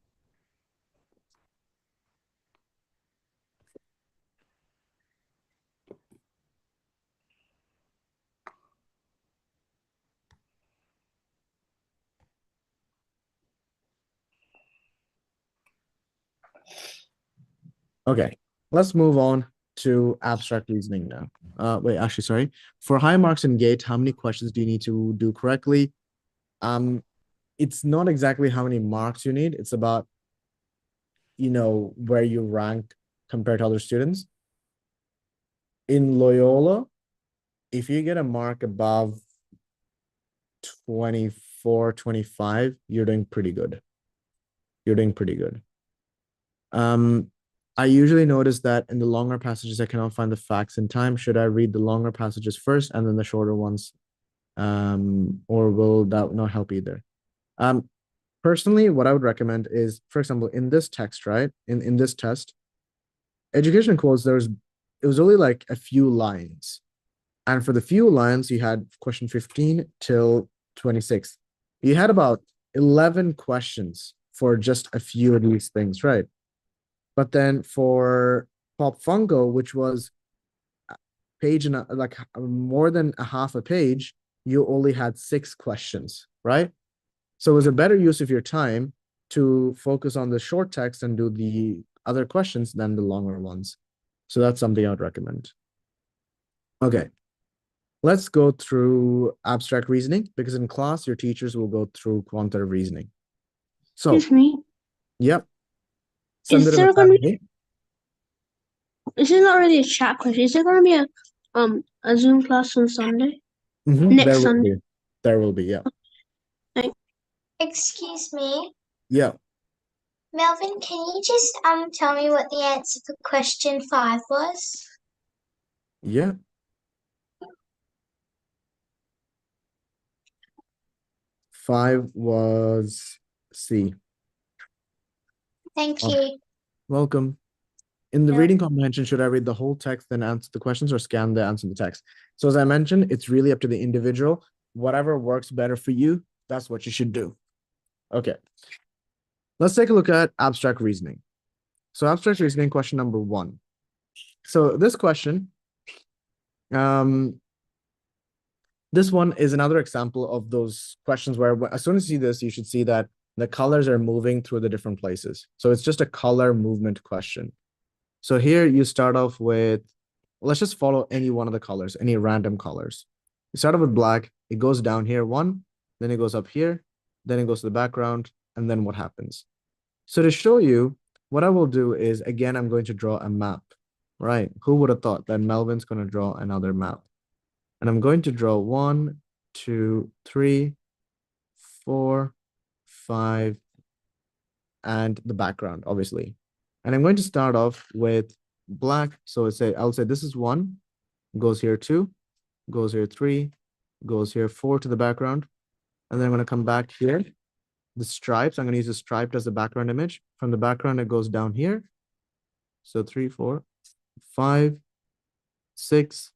Okay, let's move on to abstract reasoning now. Wait, actually, sorry. For high marks in GATE, how many questions do you need to do correctly? It's not exactly how many marks you need. It's about, where you rank compared to other students. In Loyola, if you get a mark above 24, 25, you're doing pretty good. I usually notice that in the longer passages, I cannot find the facts in time. Should I read the longer passages first and then the shorter ones? Or will that not help either? Personally, what I would recommend is, for example, in this text, right? In this test, education quotes, it was only like a few lines. And for the few lines, you had question 15 till 26. You had about 11 questions for just a few of these things, right? But then for Pop Fungo, which was page and like more than a half a page, you only had 6 questions, right? So it was a better use of your time to read the 11 questions, and then for the few lines, you had question 15 till 26. You had about 11 questions for just a few of these things, right? But then for Pop Fungo, which was a page and like more than a half a page, you only had 6 questions, right? So it was a better use of your time to focus on the short text and do the other questions than the longer ones. So that's something I would recommend. Okay, let's go through abstract reasoning, because in class, your teachers will go through quantitative reasoning. So, Excuse me. yep. Send Is it in the there gonna chat. be? Is it not really a chat question? Is there gonna be a Zoom class on Sunday? Next There will Sunday. be. There will be, yeah. Excuse me, Yeah. Melvin, can you just tell me what the answer for question 5 was? Yeah. Five was C. Thank Oh. you. Welcome. In the Yeah. reading comprehension, should I read the whole text, then answer the questions, or scan the answer in the text? So as I mentioned, it's really up to the individual. Whatever works better for you, that's what you should do. Okay. Let's take a look at abstract reasoning. So abstract reasoning, question number 1. So this question, this one is another example of those questions where as soon as you see this, you should see that the colors are moving through the different places. So it's just a color movement question. So here you start off with, let's just follow any one of the colors, any random colors. You start off with black, it goes down here 1, then it goes up here, then it goes to the background, and then what happens? So to show you, what I will do is, again, I'm going to draw a map, right? Who would have thought that Melvin's going to draw another map? And I'm going to draw 1, 2, 3, 4, 5, and the background, obviously. And I'm going to start off with black. So I'll say this is 1, goes here 2, goes here 3, goes here 4 to the background. And then I'm going to come back here. The stripes, I'm going to use the stripe as the background image. From the background, it goes down here. So 3, 4, 5, 6,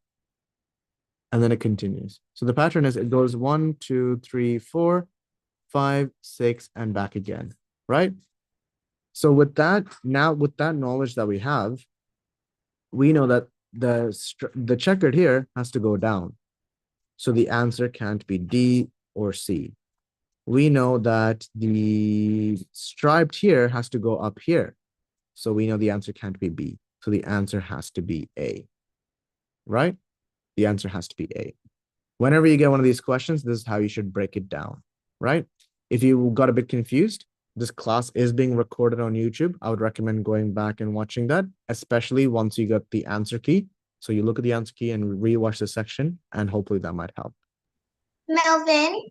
and then it continues. So the pattern is it goes 1, 2, 3, 4, 5, 6, and back again, right? So with that, now with that knowledge that we have, we know that the checkered here has to go down. So the answer can't be D or C. We know that the striped here has to go up here. So we know the answer can't be B. So the answer has to be A, right? The answer has to be A. Whenever you get one of these questions, this is how you should break it down, right? If you got a bit confused, this class is being recorded on YouTube. I would recommend going back and watching that, especially once you get the answer key. So you look at the answer key and rewatch the section, and hopefully that might help. Melvin,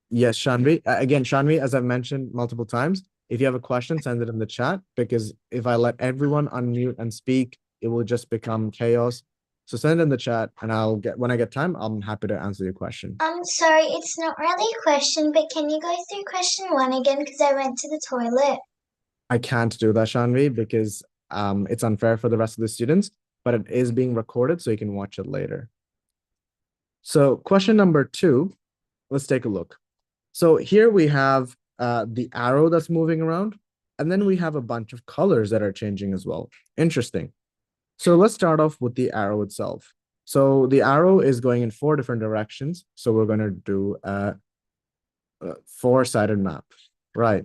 Yes, Shanvi. Again, Shanvi, as I've mentioned multiple times, if you have a question, send it in the chat, because if I let everyone unmute and speak, it will just become chaos. So send it in the chat, and when I get time, I'm happy to answer your question. I'm sorry, it's not really a question, but can you go through question 1 again? Because I went to the toilet. I can't do that, Shanvi, because it's unfair for the rest of the students, but it is being recorded, so you can watch it later. So question number 2, let's take a look. So here we have the arrow that's moving around, and then we have a bunch of colors that are changing as well. Interesting. So let's start off with the arrow itself. So the arrow is going in 4 different directions. So we're going to do a 4-sided map, right?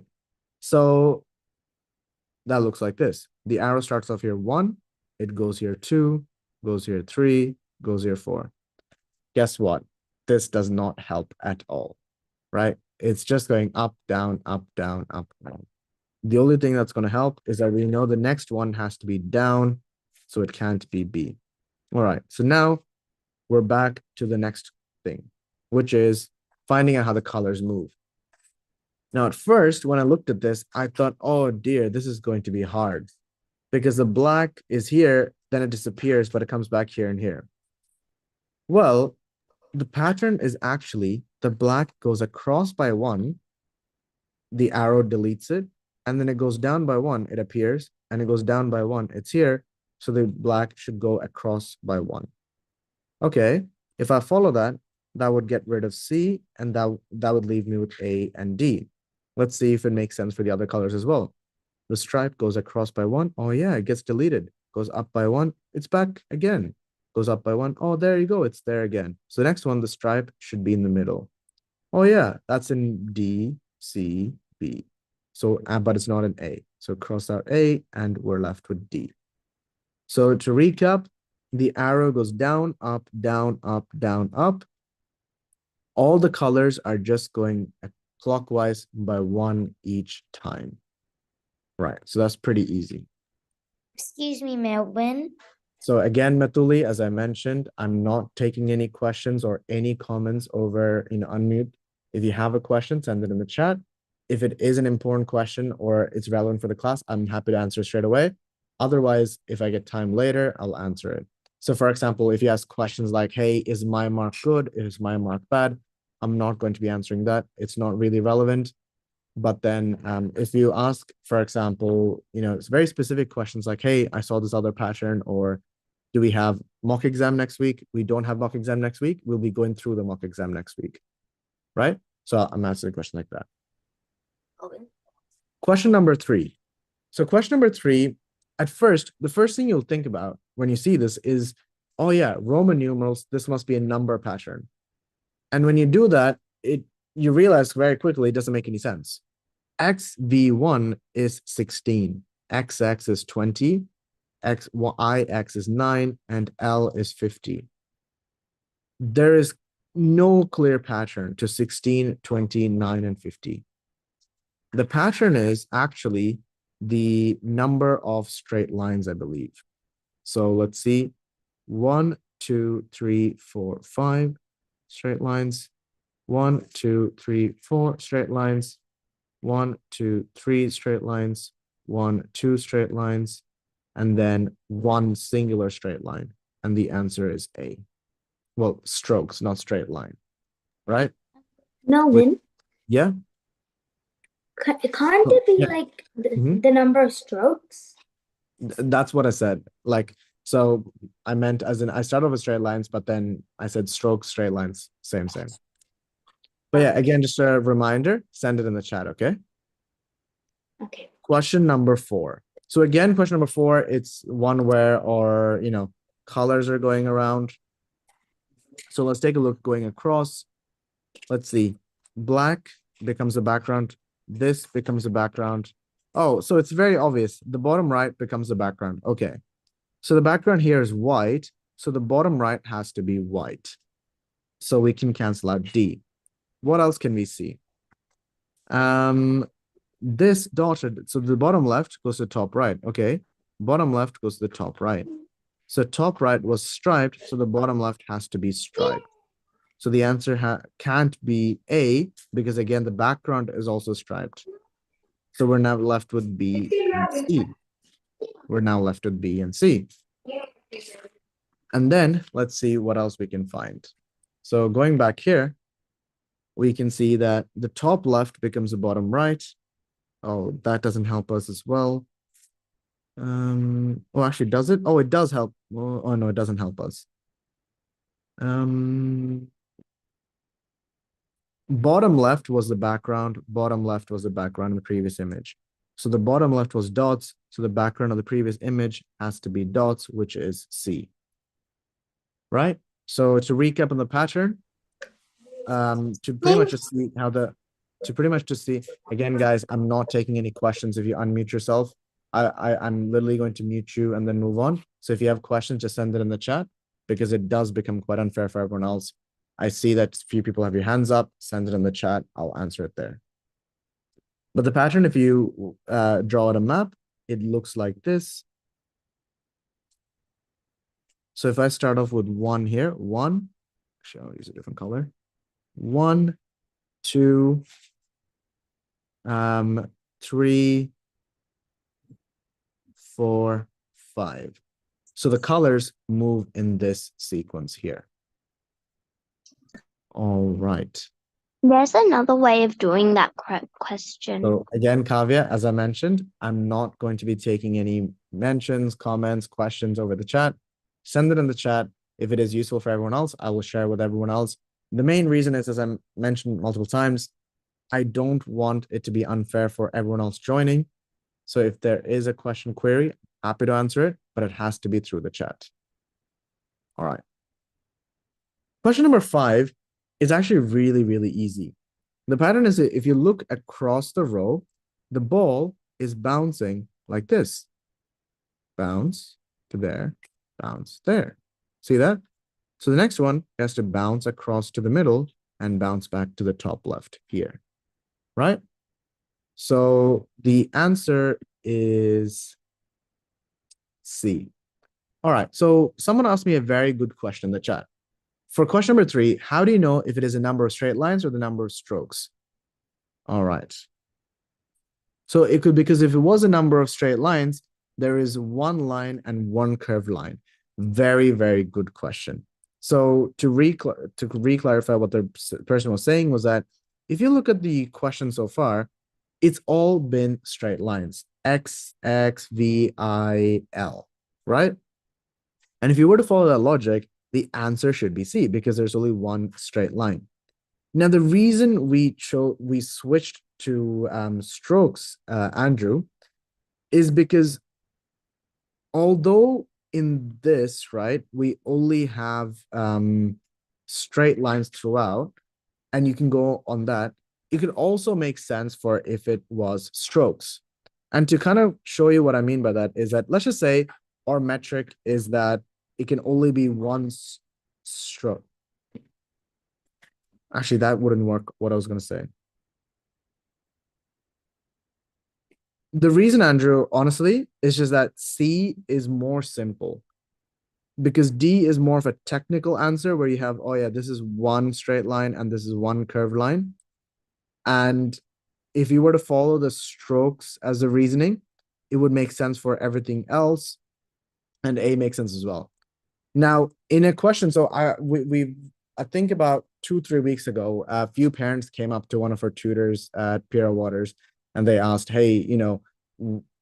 So that looks like this. The arrow starts off here 1, it goes here 2, goes here 3, goes here 4. Guess what? This does not help at all, right? It's just going up, down, up, down, up, down. The only thing that's going to help is that we know the next one has to be down, so it can't be B. All right, so now we're back to the next thing, which is finding out how the colors move. Now, at first, when I looked at this, I thought, oh dear, this is going to be hard, because the black is here, then it disappears, but it comes back here and here. Well, the pattern is actually the black goes across by 1, the arrow deletes it, and then it goes down by 1, it appears, and it goes down by 1, it's here, so the black should go across by 1. Okay, if I follow that, that would get rid of C, and that would leave me with A and D. Let's see if it makes sense for the other colors as well. The stripe goes across by 1. Oh yeah, it gets deleted. Goes up by 1. It's back again. Goes up by 1. Oh, there you go. It's there again. So the next one, the stripe should be in the middle. Oh yeah, that's in D, C, B. So, but it's not an A. So cross out A and we're left with D. So to recap, the arrow goes down, up, down, up, down, up. All the colors are just going clockwise by one each time. Right, so that's pretty easy. Excuse me, Melvin. So again, Matuli, as I mentioned, I'm not taking any questions or any comments over unmute. If you have a question, send it in the chat. If it is an important question or it's relevant for the class, I'm happy to answer straight away. Otherwise, if I get time later, I'll answer it. So for example, if you ask questions like, hey, is my mark good? Is my mark bad? I'm not going to be answering that. It's not really relevant. But then if you ask, for example, it's very specific questions like, hey, I saw this other pattern, or do we have mock exam next week? We don't have mock exam next week. We'll be going through the mock exam next week, right? So I'm answering a question like that. Okay. Question number 3. So question number 3, at first, the first thing you'll think about when you see this is, oh yeah, Roman numerals, this must be a number pattern. And when you do that, you realize very quickly it doesn't make any sense. XV1 is 16, XX is 20, IX is 9, and L is 50. There is no clear pattern to 16, 20, 9, and 50. The pattern is actually the number of straight lines, I believe. So let's see. 1, 2, 3, 4, 5 straight lines. 1, 2, 3, 4 straight lines. 1, 2, 3 straight lines. 1, 2 straight lines. And then 1 singular straight line. And the answer is A. Well, strokes, not straight line. Right? Melvin, Yeah? can't Oh, it be yeah. like Mhm. the number of strokes? That's what I said. So I meant as in I started with straight lines, but then I said strokes, straight lines, same. But yeah, again, just a reminder, send it in the chat, okay? Okay. Question number 4. So again, question number 4, it's one where colors are going around. So let's take a look going across. Let's see. Black becomes the background. This becomes the background. Oh, so it's very obvious. The bottom right becomes the background. Okay. So the background here is white. So the bottom right has to be white. So we can cancel out D. What else can we see? This dotted, so the bottom left goes to top right. Okay. Bottom left goes to the top right. So top right was striped. So the bottom left has to be striped. So the answer can't be A because again, the background is also striped. So we're now left with B and C. We're now left with B and C. And then let's see what else we can find. So going back here, we can see that the top left becomes the bottom right. Oh, that doesn't help us as well. Oh, actually, does it? Oh, it does help. Oh, no, it doesn't help us. Bottom left was the background. Bottom left was the background in the previous image. So the bottom left was dots. So the background of the previous image has to be dots, which is C. Right? So to recap on the pattern, to pretty much just see again, guys, I'm not taking any questions if you unmute yourself. I'm literally going to mute you and then move on. So if you have questions, just send it in the chat because it does become quite unfair for everyone else. I see that few people have your hands up, send it in the chat, I'll answer it there. But the pattern, if you draw out a map, it looks like this. So if I start off with 1 here, 1, actually I'll use a different color. 1, 2, 3, 4, 5. So the colors move in this sequence here. All right. There's another way of doing that question. So again, Kavya, as I mentioned, I'm not going to be taking any mentions, comments, questions over the chat. Send it in the chat. If it is useful for everyone else, I will share with everyone else. The main reason is, as I mentioned multiple times, I don't want it to be unfair for everyone else joining. So if there is a question query, happy to answer it, but it has to be through the chat. All right. Question number 5 is actually really, really easy. The pattern is if you look across the row, the ball is bouncing like this. Bounce to there, bounce there. See that? So the next one has to bounce across to the middle and bounce back to the top left here, right? So the answer is C. All right, so someone asked me a very good question in the chat. For question number 3, how do you know if it is a number of straight lines or the number of strokes? All right. So it could, because if it was a number of straight lines, there is one line and one curved line. Very, very good question. So to re-clarify what the person was saying was that if you look at the question so far, it's all been straight lines. X, X, V, I, L, right? And if you were to follow that logic, the answer should be C because there's only one straight line. Now, the reason we switched to strokes, Andrew, is because although in this, right, we only have straight lines throughout, and you can go on that, it could also make sense for if it was strokes. And to kind of show you what I mean by that is that, let's just say our metric is that it can only be one stroke. Actually, that wouldn't work, what I was going to say. The reason, Andrew, honestly, is just that C is more simple. Because D is more of a technical answer where you have, oh yeah, this is one straight line and this is one curved line. And if you were to follow the strokes as a reasoning, it would make sense for everything else. And A makes sense as well. Now, in a question, so I think about 2-3 weeks ago, a few parents came up to one of our tutors at Pira Waters, and they asked, hey, you know,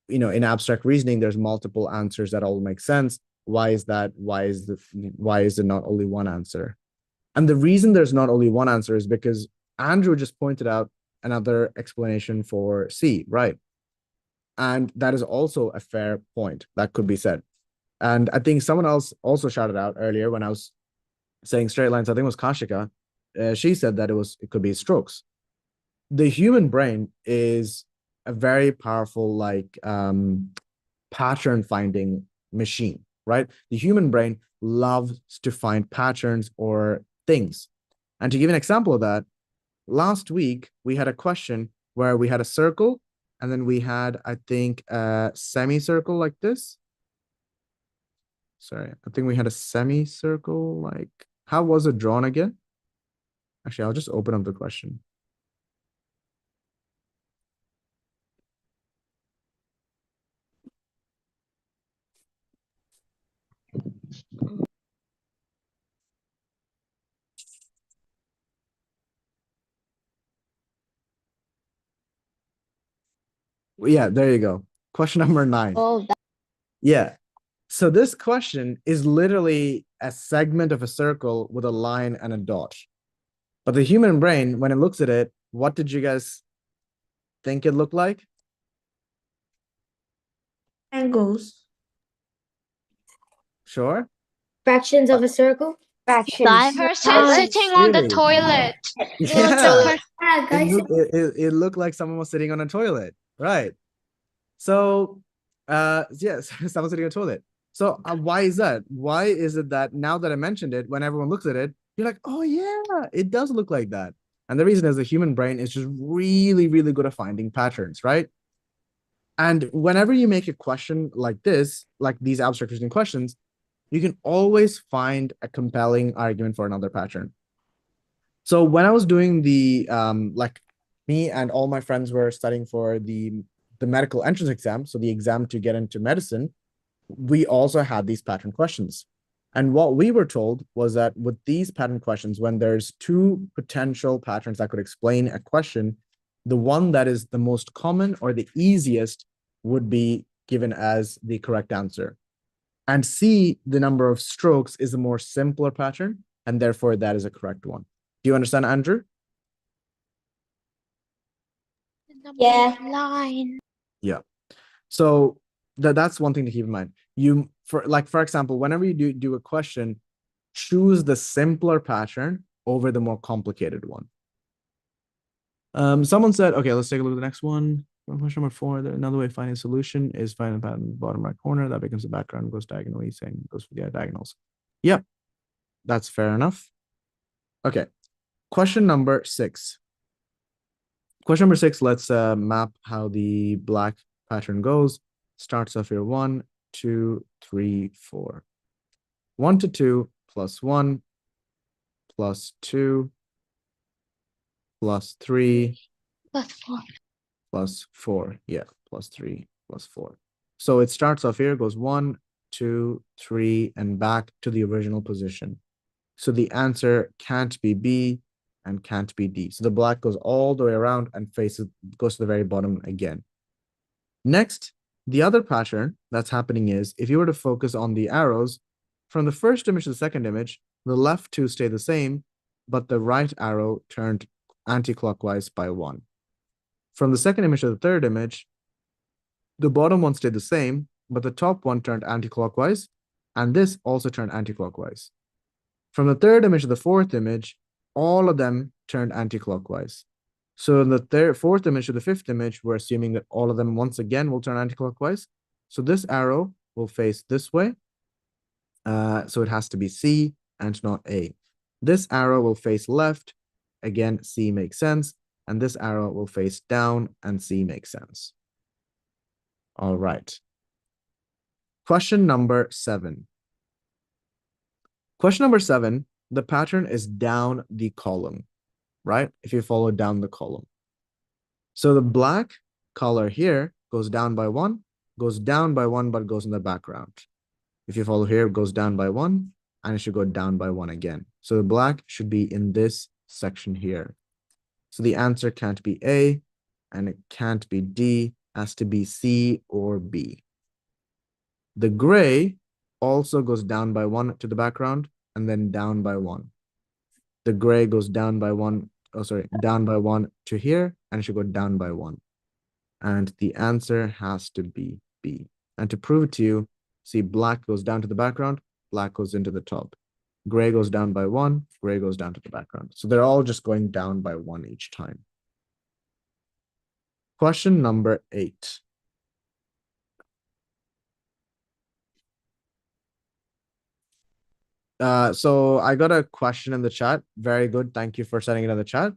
in abstract reasoning, there's multiple answers that all make sense. Why is that? Why is it not only one answer? And the reason there's not only one answer is because Andrew just pointed out another explanation for C, right? And that is also a fair point that could be said. And I think someone else also shouted out earlier when I was saying straight lines, I think it was Kashika. She said that it could be strokes. The human brain is a very powerful, like, pattern finding machine, right? The human brain loves to find patterns or things. And to give an example of that, last week we had a question where we had a circle and then we had, I think, a semicircle like this. Sorry, I think we had a semicircle. Like, how was it drawn again? Actually, I'll just open up the question. Yeah, there you go. Question number 9. Oh, Yeah. So this question is literally a segment of a circle with a line and a dot. But the human brain, when it looks at it, what did you guys think it looked like? Angles. Sure. Fractions of a circle? Fractions. Person sitting on the Really? toilet. Yeah. Yeah, guys. It looked like someone was sitting on a toilet, right? So, yes, someone sitting on a toilet. So why is that? Why is it that now that I mentioned it, when everyone looks at it, you're like, oh yeah, it does look like that. And the reason is the human brain is just really, really good at finding patterns, right? And whenever you make a question like this, like these abstract reasoning questions, you can always find a compelling argument for another pattern. So when I was doing the, like me and all my friends were studying for the medical entrance exam, so the exam to get into medicine, we also had these pattern questions. And what we were told was that with these pattern questions, when there's 2 potential patterns that could explain a question, the one that is the most common or the easiest would be given as the correct answer. And C, the number of strokes, is a more simpler pattern, and therefore that is a correct one. Do you understand, Andrew? Yeah. Line. Yeah. So that's one thing to keep in mind. For example, whenever you do a question, choose the simpler pattern over the more complicated one. Someone said, okay, let's take a look at the next one. Question number 4, another way of finding a solution is find the pattern in the bottom right corner. That becomes the background, goes diagonally, saying goes for the diagonals. Yep, that's fair enough. Okay, question number 6. Question number 6, let's map how the black pattern goes. Starts off here 1, 2, 3, 4. 1 to 2 plus 1 plus 2 plus 3 Plus 4. plus 4. Yeah, plus 3 plus 4. So it starts off here, goes 1, 2, 3, and back to the original position. So the answer can't be B and can't be D. So the black goes all the way around and goes to the very bottom again. Next, the other pattern that's happening is if you were to focus on the arrows, from the first image to the second image, the left two stay the same, but the right arrow turned anti-clockwise by 1. From the second image to the third image, the bottom one stayed the same, but the top one turned anti-clockwise, and this also turned anti-clockwise. From the third image to the fourth image, all of them turned anti-clockwise. So in the fourth image to the fifth image, we're assuming that all of them once again will turn anti-clockwise. So this arrow will face this way. So it has to be C and not A. This arrow will face left. Again, C makes sense. And this arrow will face down and C makes sense. All right. Question number 7. Question number 7, the pattern is down the column, right? If you follow down the column. So the black color here goes down by 1, goes down by 1, but goes in the background. If you follow here, it goes down by 1, and it should go down by 1 again. So the black should be in this section here. So the answer can't be A, and it can't be D, it has to be C or B. The gray also goes down by 1 to the background, and then down by 1. The gray goes down by 1, down by 1 to here, and it should go down by 1. And the answer has to be B. And to prove it to you, see, black goes down to the background, black goes into the top. Gray goes down by 1, gray goes down to the background. So they're all just going down by 1 each time. Question number 8. So I got a question in the chat. Very good. Thank you for sending it in the chat.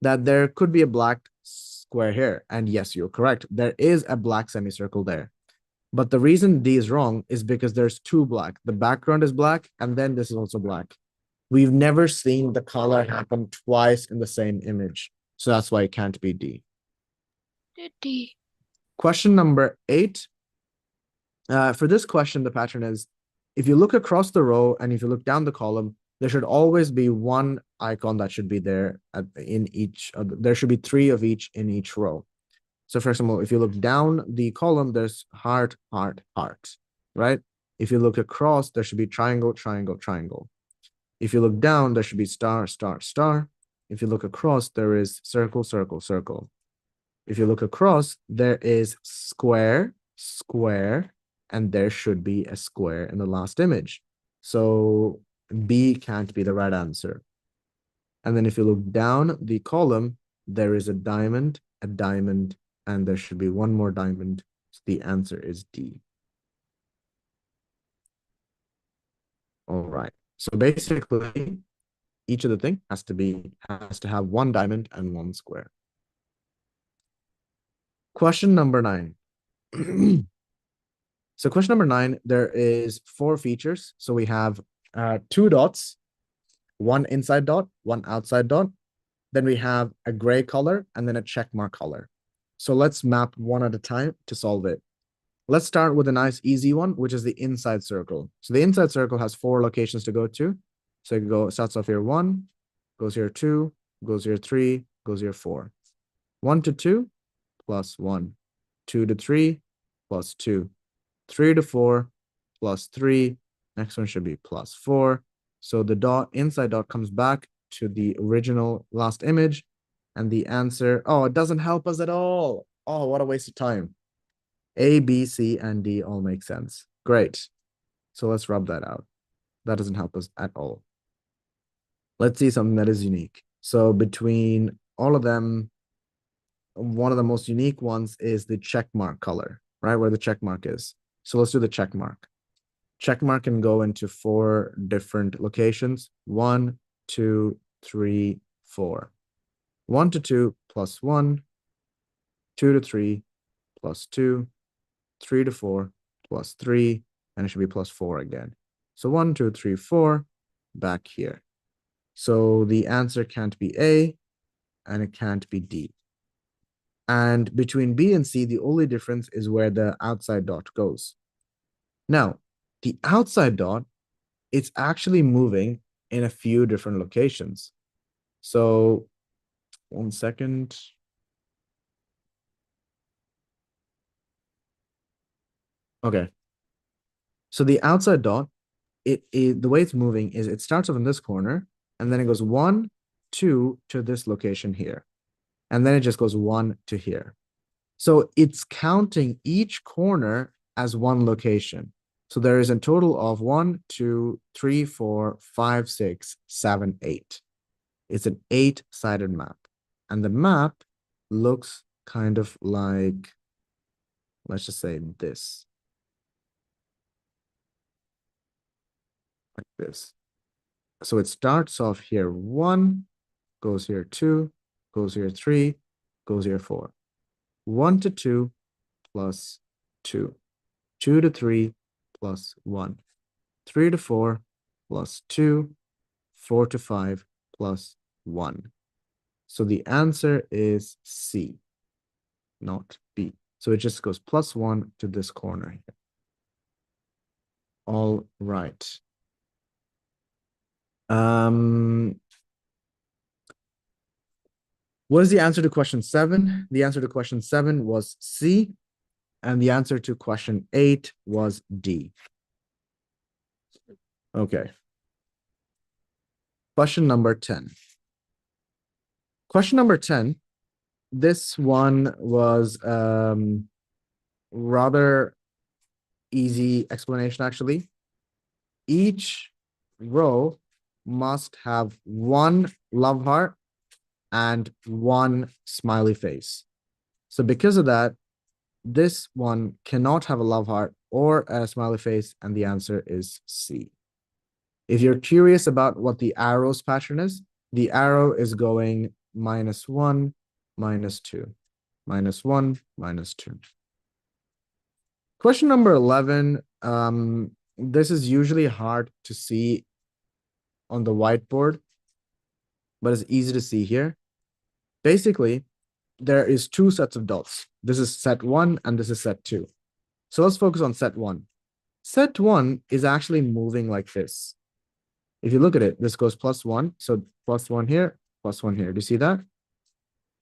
That there could be a black square here. And yes, you're correct. There is a black semicircle there. But the reason D is wrong is because there's 2 black. The background is black, and then this is also black. We've never seen the color happen twice in the same image. So that's why it can't be D. D. Question number 8. For this question, the pattern is, if you look across the row and if you look down the column, there should always be 1 icon that should be there in each. There should be 3 of each in each row. So for example, if you look down the column, there's heart, heart, heart, right? If you look across, there should be triangle, triangle, triangle. If you look down, there should be star, star, star. If you look across, there is circle, circle, circle. If you look across, there is square, square, and there should be a square in the last image. So B can't be the right answer. And then if you look down the column, there is a diamond, and there should be 1 more diamond. So the answer is D. All right. So basically, each of the thing has to have 1 diamond and 1 square. Question number 9. So question number 9, there is 4 features. So we have 2 dots, 1 inside dot, 1 outside dot. Then we have a gray color and then a check mark color. So let's map one at a time to solve it. Let's start with a nice easy one, which is the inside circle. So the inside circle has 4 locations to go to. So it starts off here 1, goes here 2, goes here 3, goes here 4. 1 to 2 plus 1, 2 to 3 plus 2, 3 to 4 plus 3. Next one should be plus 4. So the inside dot comes back to the original last image. And the answer, oh, it doesn't help us at all. Oh, what a waste of time. A, B, C, and D all make sense. Great. So let's rub that out. That doesn't help us at all. Let's see something that is unique. So between all of them, one of the most unique ones is the check mark color, right? Where the check mark is. So let's do the check mark. Check mark can go into 4 different locations. 1, 2, 3, 4. 1 to 2 plus 1, 2 to 3 plus 2, 3 to 4 plus 3, and it should be plus 4 again. So 1, 2, 3, 4 back here. So the answer can't be A and it can't be D. And between B and C, the only difference is where the outside dot goes. Now, the outside dot, it's actually moving in a few different locations. So 1 second. Okay. So the outside dot, the way it's moving is it starts off in this corner and then it goes 1, 2 to this location here. And then it just goes 1 to here. So it's counting each corner as one location. So there is a total of 1, 2, 3, 4, 5, 6, 7, 8. It's an 8-sided map. And the map looks kind of like, let's just say this. Like this. So it starts off here 1, goes here 2, goes here 3, goes here 4. 1 to 2 plus 2. 2 to 3 plus 1. 3 to 4 plus 2. 4 to 5 plus 1. So the answer is C, not B. So it just goes plus 1 to this corner here. All right. What is the answer to question 7? The answer to question 7 was C, and the answer to question 8 was D. Okay. Question number 10. Question number 10, this one was rather easy explanation, actually. Each row must have 1 love heart and 1 smiley face. So because of that, this one cannot have a love heart or a smiley face, and the answer is C. If you're curious about what the arrows pattern is, the arrow is going -1, -2, -1, -2. Question number 11, this is usually hard to see on the whiteboard, but it's easy to see here. Basically, there is 2 sets of dots. This is set 1 and this is set 2. So let's focus on set 1. Set 1 is actually moving like this. If you look at it, this goes +1. So +1 here, +1 here. Do you see that?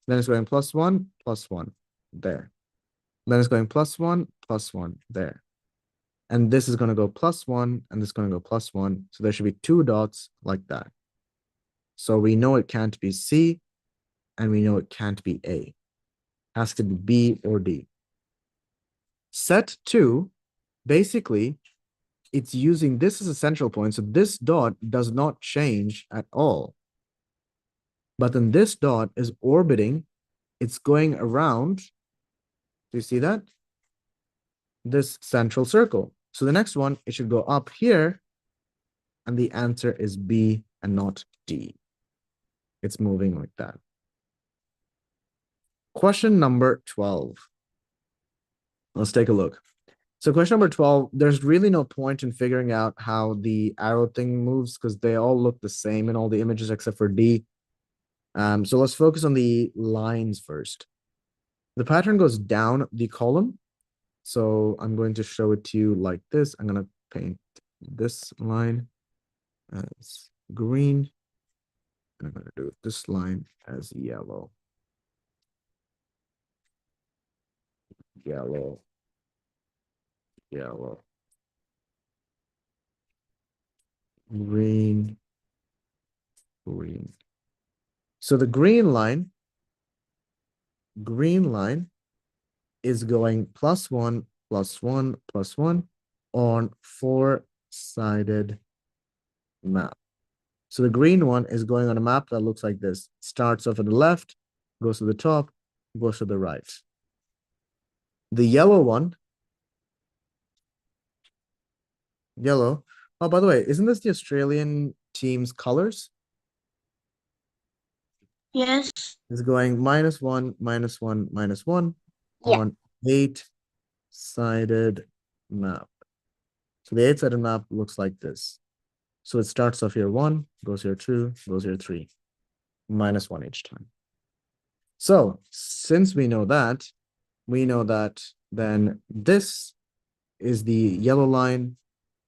Then it's going +1, +1 there. Then it's going +1, +1 there. And this is going to go +1 and this is going to go +1. So there should be 2 dots like that. So we know it can't be C and we know it can't be A. It has to be B or D. Set 2, basically, it's using this as a central point. So this dot does not change at all. But then this dot is orbiting. It's going around. Do you see that? This central circle. So the next one, it should go up here. And the answer is B and not D. It's moving like that. Question number 12. Let's take a look. So question number 12, there's really no point in figuring out how the arrow thing moves because they all look the same in all the images except for D. So let's focus on the lines first. The pattern goes down the column. So I'm going to show it to you like this. I'm going to paint this line as green. And I'm going to do this line as yellow. Yellow. Yellow. Green. Green. So the green line is going +1, +1, +1 on 4-sided map. So the green one is going on a map that looks like this. Starts off at the left, goes to the top, goes to the right. The yellow one, yellow. Oh, by the way, isn't this the Australian team's colors? Yes. It's going -1, -1, -1 Yeah. on 8-sided map. So the 8-sided map looks like this. So it starts off here 1, goes here 2, goes here 3, -1 each time. So since we know that then this is the yellow line,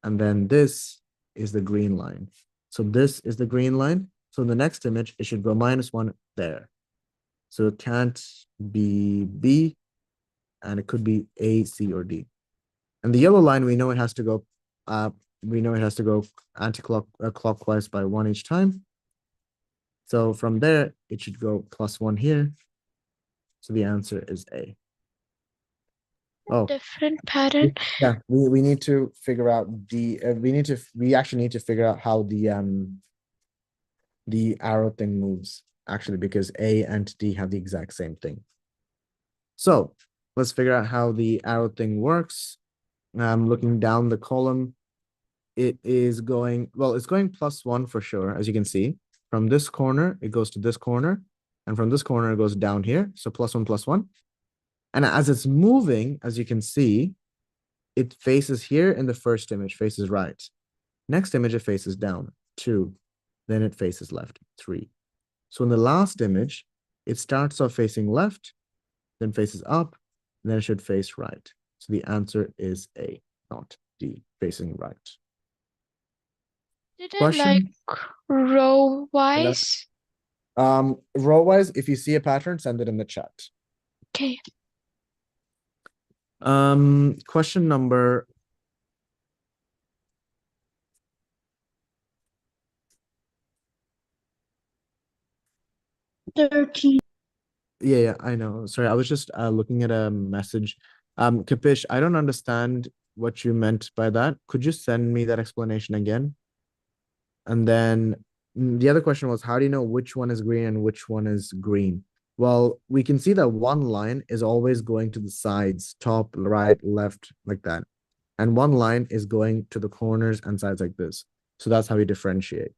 and then this is the green line. So this is the green line. So in the next image, it should go -1 there. So it can't be B, and it could be A, C, or D. And the yellow line, we know it has to go clockwise by 1 each time. So from there, it should go +1 here. So the answer is A. Oh, Different pattern. yeah, we need to figure out we actually need to figure out how the arrow thing moves, actually, because A and D have the exact same thing. So let's figure out how the arrow thing works. I'm looking down the column. It is going, well, it's going +1 for sure, as you can see. From this corner, it goes to this corner, and from this corner, it goes down here. So +1, +1. And as it's moving, as you can see, it faces here in the first image, faces right. Next image, it faces down, 2. Then it faces left, 3. So in the last image, it starts off facing left, then faces up, then it should face right. So the answer is A, not D, facing right. Did it Question? like row wise? Row wise, if you see a pattern, send it in the chat. Okay. Question number 13. Yeah, I know. Sorry, I was just looking at a message. Kapish, I don't understand what you meant by that. Could you send me that explanation again? And then the other question was, how do you know which one is green and which one is green? Well, we can see that one line is always going to the sides, top, right, left, like that. And one line is going to the corners and sides like this. So that's how we differentiate.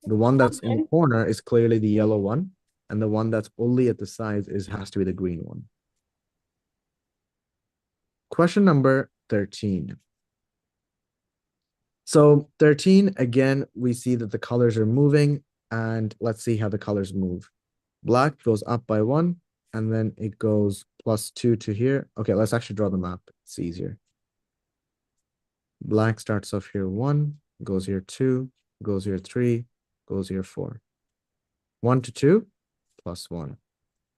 The one that's in the corner is clearly the yellow one, and the one that's only at the sides has to be the green one. Question number 13. So 13, again, we see that the colors are moving, and let's see how the colors move. Black goes up by 1, and then it goes +2 to here. Okay, let's actually draw the map. It's easier. Black starts off here 1, goes here 2, goes here 3, goes here 4. 1 to 2, +1.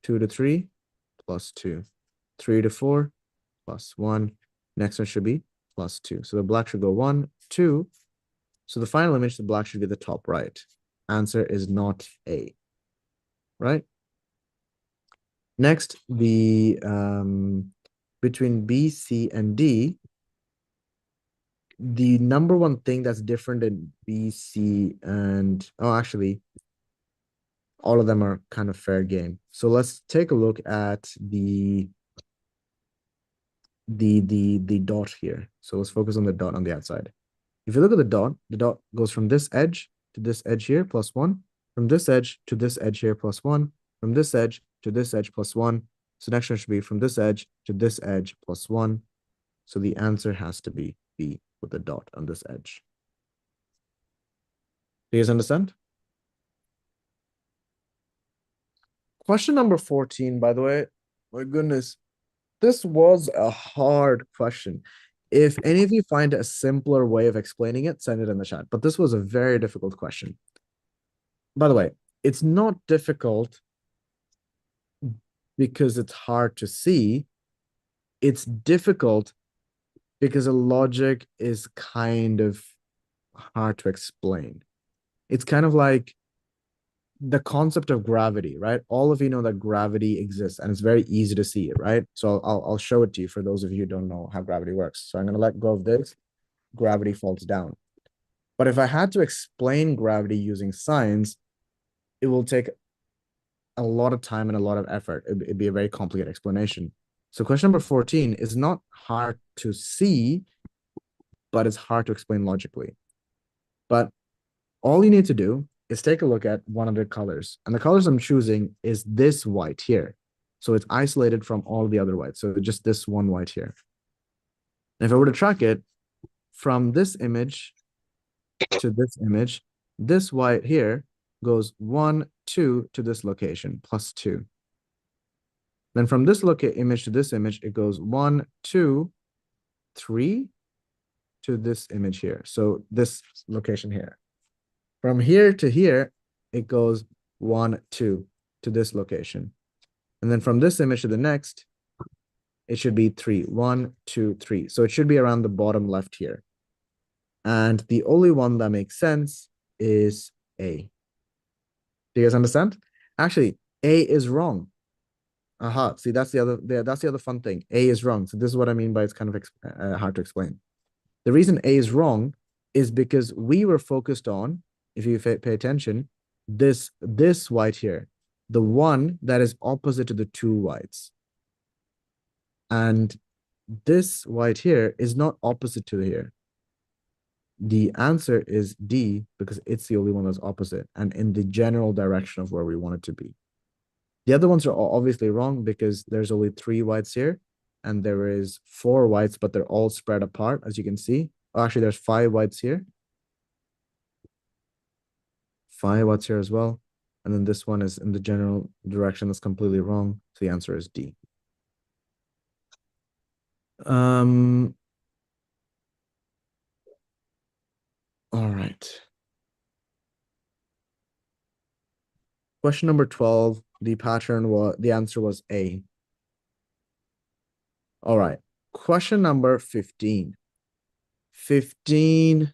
2 to 3, +2. 3 to 4, +1. Next one should be +2. So the black should go 1, 2. So the final image, the black should be the top right. Answer is not A. Right? Next, the between B, C, and D, the number one thing that's different in B, C, and actually, all of them are kind of fair game. So let's take a look at the dot here. So let's focus on the dot on the outside. If you look at the dot goes from this edge to this edge here, +1. From this edge to this edge here, +1. From this edge to this edge, +1. So next one should be from this edge to this edge, +1. So the answer has to be B with a dot on this edge. Do you guys understand? Question number 14, by the way. My goodness, this was a hard question. If any of you find a simpler way of explaining it, send it in the chat. But this was a very difficult question. By the way, it's not difficult because it's hard to see. It's difficult because the logic is kind of hard to explain. It's kind of like the concept of gravity, right? All of you know that gravity exists and it's very easy to see it, right? So I'll show it to you for those of you who don't know how gravity works. So I'm going to let go of this. Gravity falls down. But if I had to explain gravity using science, it will take a lot of time and a lot of effort. It'd be a very complicated explanation. So question number 14 is not hard to see, but it's hard to explain logically. But all you need to do is take a look at one of the colors. And the colors I'm choosing is this white here. So it's isolated from all the other whites. So just this one white here. And if I were to track it from this image to this image, this white here goes 1, 2 to this location, plus 2. Then from this image to this image, it goes 1, 2, 3 to this image here. So this location here. From here to here, it goes 1, 2 to this location. And then from this image to the next, it should be 3, 1, 2, 3. So it should be around the bottom left here. And the only one that makes sense is A. Do you guys understand? Actually, A is wrong. Aha, see, that's the other fun thing. A is wrong. So this is what I mean by it's kind of hard to explain. The reason A is wrong is because we were focused on, if you pay attention, this white here, the one that is opposite to the two whites. And this white here is not opposite to here. The answer is D because it's the only one that's opposite and in the general direction of where we want it to be. The other ones are obviously wrong because there's only 3 whites here and there is 4 whites, but they're all spread apart, as you can see. Oh, actually, there's 5 whites here. 5 whites here as well. And then this one is in the general direction that's completely wrong. So the answer is D. All right. Question number 12, the answer was A. All right. Question number 15. 15.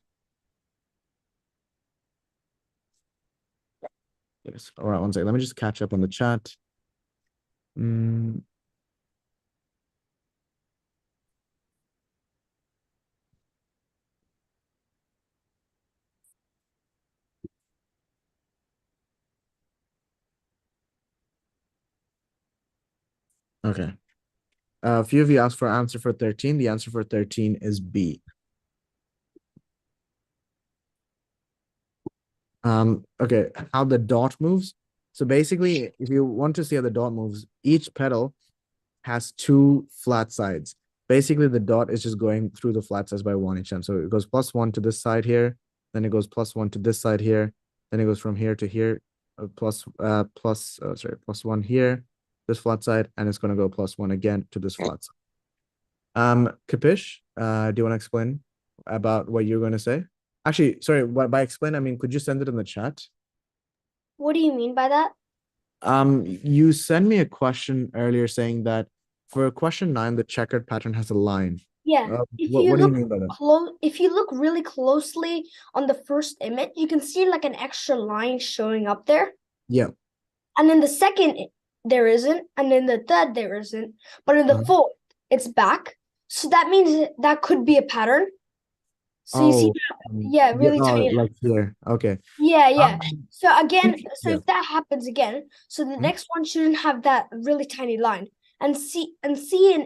Yes. All right, one second. Let me just catch up on the chat. Okay. A few of you asked for answer for 13. The answer for 13 is B. Okay, how the dot moves. So basically, if you want to see how the dot moves, each petal has 2 flat sides. Basically, the dot is just going through the flat sides by 1 each time. So it goes +1 to this side here, then it goes +1 to this side here, then it goes from here to here, +1 here, this flat side, and it's going to go +1 again to this flat side. Kapish, do you want to explain about what you're going to say? Actually, sorry, by explain, I mean, could you send it in the chat? What do you mean by that? You sent me a question earlier saying that for question 9, the checkered pattern has a line. Yeah. What do you mean by that? If you look really closely on the first image, you can see like an extra line showing up there. Yeah. And then the second, there isn't. And then the third, there isn't. But in the fourth, it's back. So that means that could be a pattern. So you see, yeah, really tiny. Like here. Okay. Yeah. So again, if that happens again, so the next one shouldn't have that really tiny line. And C and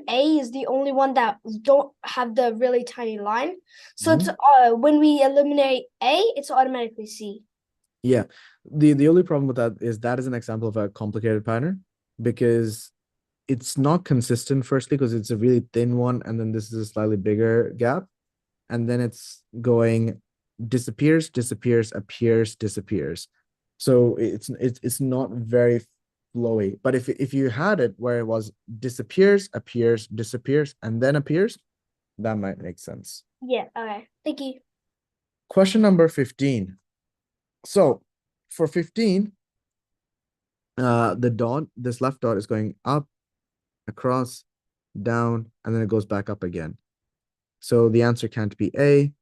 A is the only one that don't have the really tiny line. So it's when we eliminate A, it's automatically C. Yeah. The only problem with that is an example of a complicated pattern because it's not consistent, firstly, because it's a really thin one, and then this is a slightly bigger gap. And then it's going disappears, appears, disappears. So it's not very flowy. But if you had it where it was disappears, appears, disappears, and then appears, that might make sense. Yeah, okay. Thank you. Question number 15. So for 15, the dot, this left dot is going up, across, down, and then it goes back up again. So the answer can't be A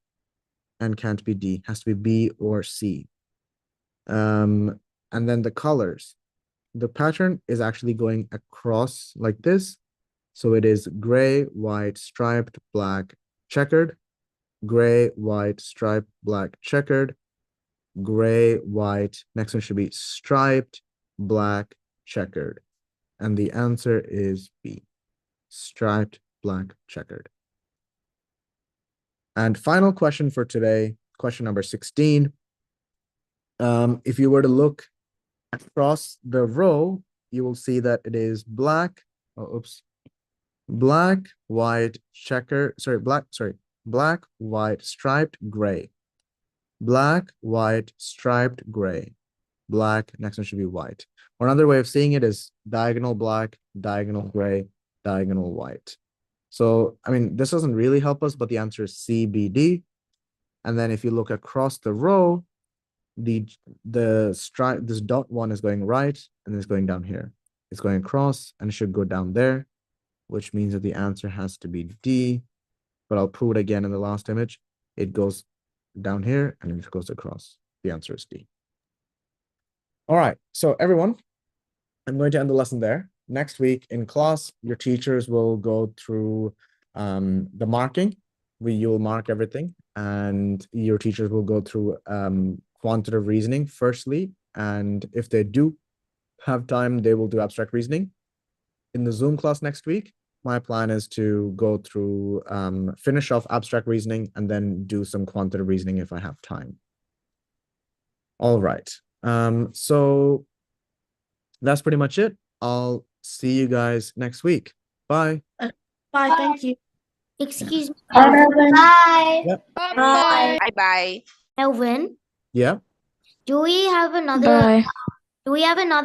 and can't be D. It has to be B or C. And then the colors. The pattern is actually going across like this. So it is gray, white, striped, black, checkered, gray, white, striped, black, checkered, gray, white. Next one should be striped, black, checkered. And the answer is B, striped, black, checkered. And final question for today, question number 16. If you were to look across the row, you will see that it is black, black, white, black, white, striped, gray. Black, white, striped, gray. Black, next one should be white. Or another way of seeing it is diagonal black, diagonal gray, diagonal white. So, I mean, this doesn't really help us, but the answer is C, B, D. And then if you look across the row, the stripe, this dot one is going right, and it's going down here. It's going across, and it should go down there, which means that the answer has to be D. But I'll prove it again in the last image. It goes down here, and it goes across. The answer is D. All right, so everyone, I'm going to end the lesson there. Next week in class, your teachers will go through the marking. You'll mark everything, and your teachers will go through quantitative reasoning firstly. And if they do have time, they will do abstract reasoning. In the Zoom class next week, my plan is to go through, finish off abstract reasoning and then do some quantitative reasoning if I have time. All right. So that's pretty much it. I'll see you guys next week. Bye. Bye. Thank you. Excuse me. Bye. Yep. Bye. Bye. Melvin, Yeah. do we have another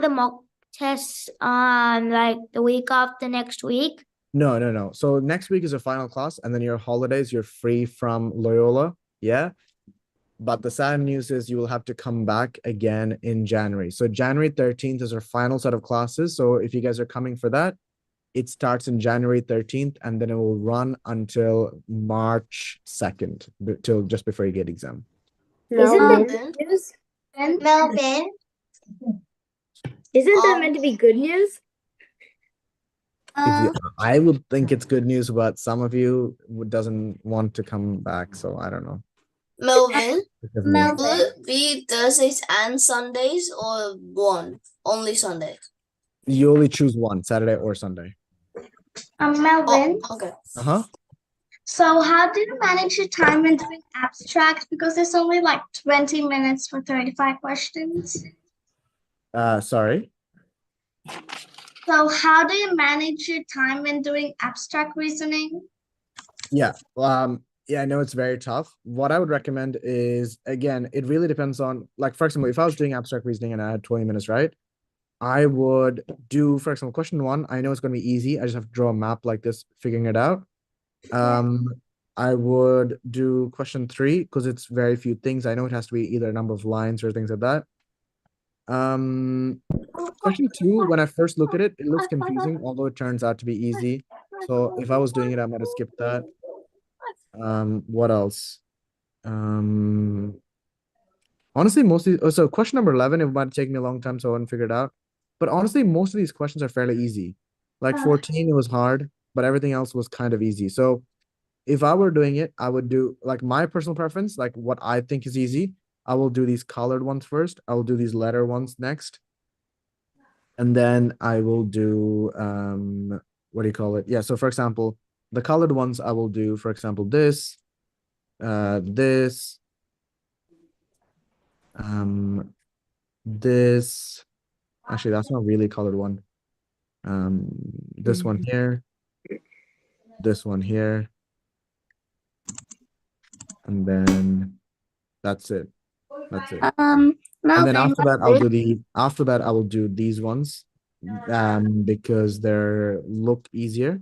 mock test like the week after next week? No. So next week is a final class, and then your holidays, you're free from Loyola. Yeah. But the sad news is you will have to come back again in January. So January 13th is our final set of classes. So if you guys are coming for that, it starts in January 13th, and then it will run until March 2nd, till just before you get exam. Isn't Melvin? that good news? Melvin, Isn't that meant to be good news? I would think it's good news, but some of you doesn't want to come back. So I don't know. Melvin? Because me. Will it be Thursdays and Sundays or one? Only Sundays? You only choose one, Saturday or Sunday. Melvin. Oh, okay. Uh-huh. So how do you manage your time when doing abstract? Because there's only like 20 minutes for 35 questions. Sorry. So how do you manage your time when doing abstract reasoning? Yeah. Yeah, I know it's very tough. What I would recommend is, again, it really depends on, like, for example, if I was doing abstract reasoning and I had 20 minutes, right? I would do, for example, question 1. I know it's going to be easy. I just have to draw a map like this, figuring it out. I would do question 3 because it's very few things. I know it has to be either a number of lines or things like that. Question 2, when I first look at it, it looks confusing, although it turns out to be easy. So if I was doing it, I might have skipped that. What else? Honestly, mostly, so question number 11, it might take me a long time, so I wouldn't figure it out. But honestly, most of these questions are fairly easy. Like 14, it was hard, but everything else was kind of easy. So if I were doing it, I would do, like, my personal preference, like what I think is easy. I will do these colored ones first. I will do these letter ones next. And then I will do, what do you call it? Yeah, so for example, the colored ones I will do, for example, this, this, actually, that's not really a colored one. This one here, this one here, and then that's it. That's it. And then after that, I will do these ones, because they're look easier.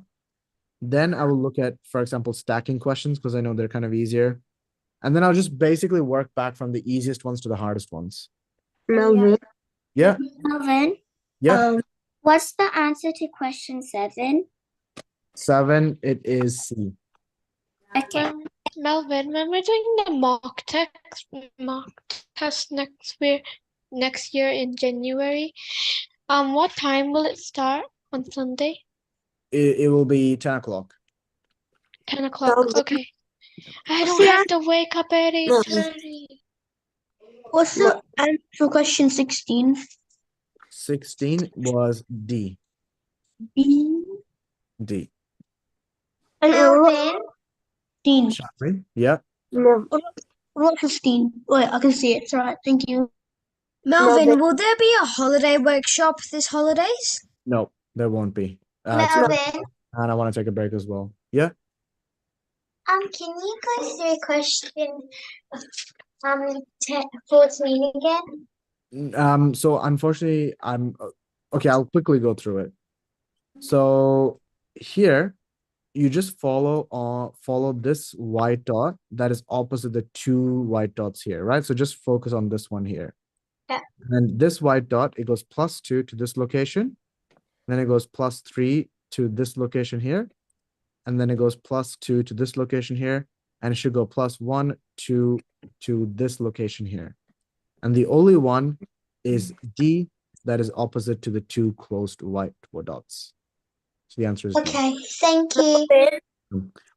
Then I will look at, for example, stacking questions because I know they're kind of easier. And then I'll just basically work back from the easiest ones to the hardest ones. Melvin. Yeah. Melvin. Yeah. What's the answer to question 7? 7, it is C. Okay. Melvin, when we're doing the mock test next year in January, what time will it start on Sunday? It will be 10 o'clock. 10 o'clock. Okay. I don't have to wake up at 8:30. What's the answer for question 16? 16 was D. B. D. And Melvin, 15. Shafri? Yeah. What 15? Wait, I can see it. It's all right. Thank you. Melvin, will there be a holiday workshop this holidays? No, there won't be. Melvin, And I want to take a break as well. Yeah. can you go through question 14 again? So unfortunately, okay, I'll quickly go through it. So here, you just follow this white dot that is opposite the two white dots here, right? So just focus on this one here. Yeah. And this white dot, it goes +2 to this location. Then it goes +3 to this location here. And then it goes +2 to this location here. And it should go +1 to this location here. And the only one is D that is opposite to the two closed white dots. So the answer is D. Okay, thank you.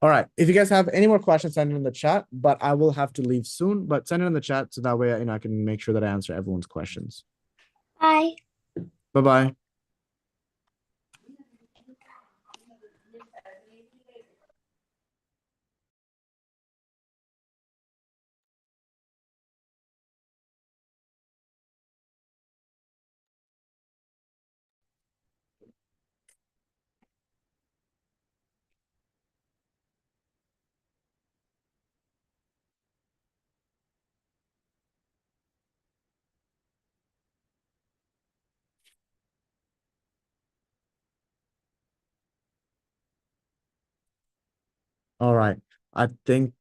All right. If you guys have any more questions, send it in the chat, but I will have to leave soon. But send it in the chat so that way I can make sure that I answer everyone's questions. Bye. Bye-bye. All right. I think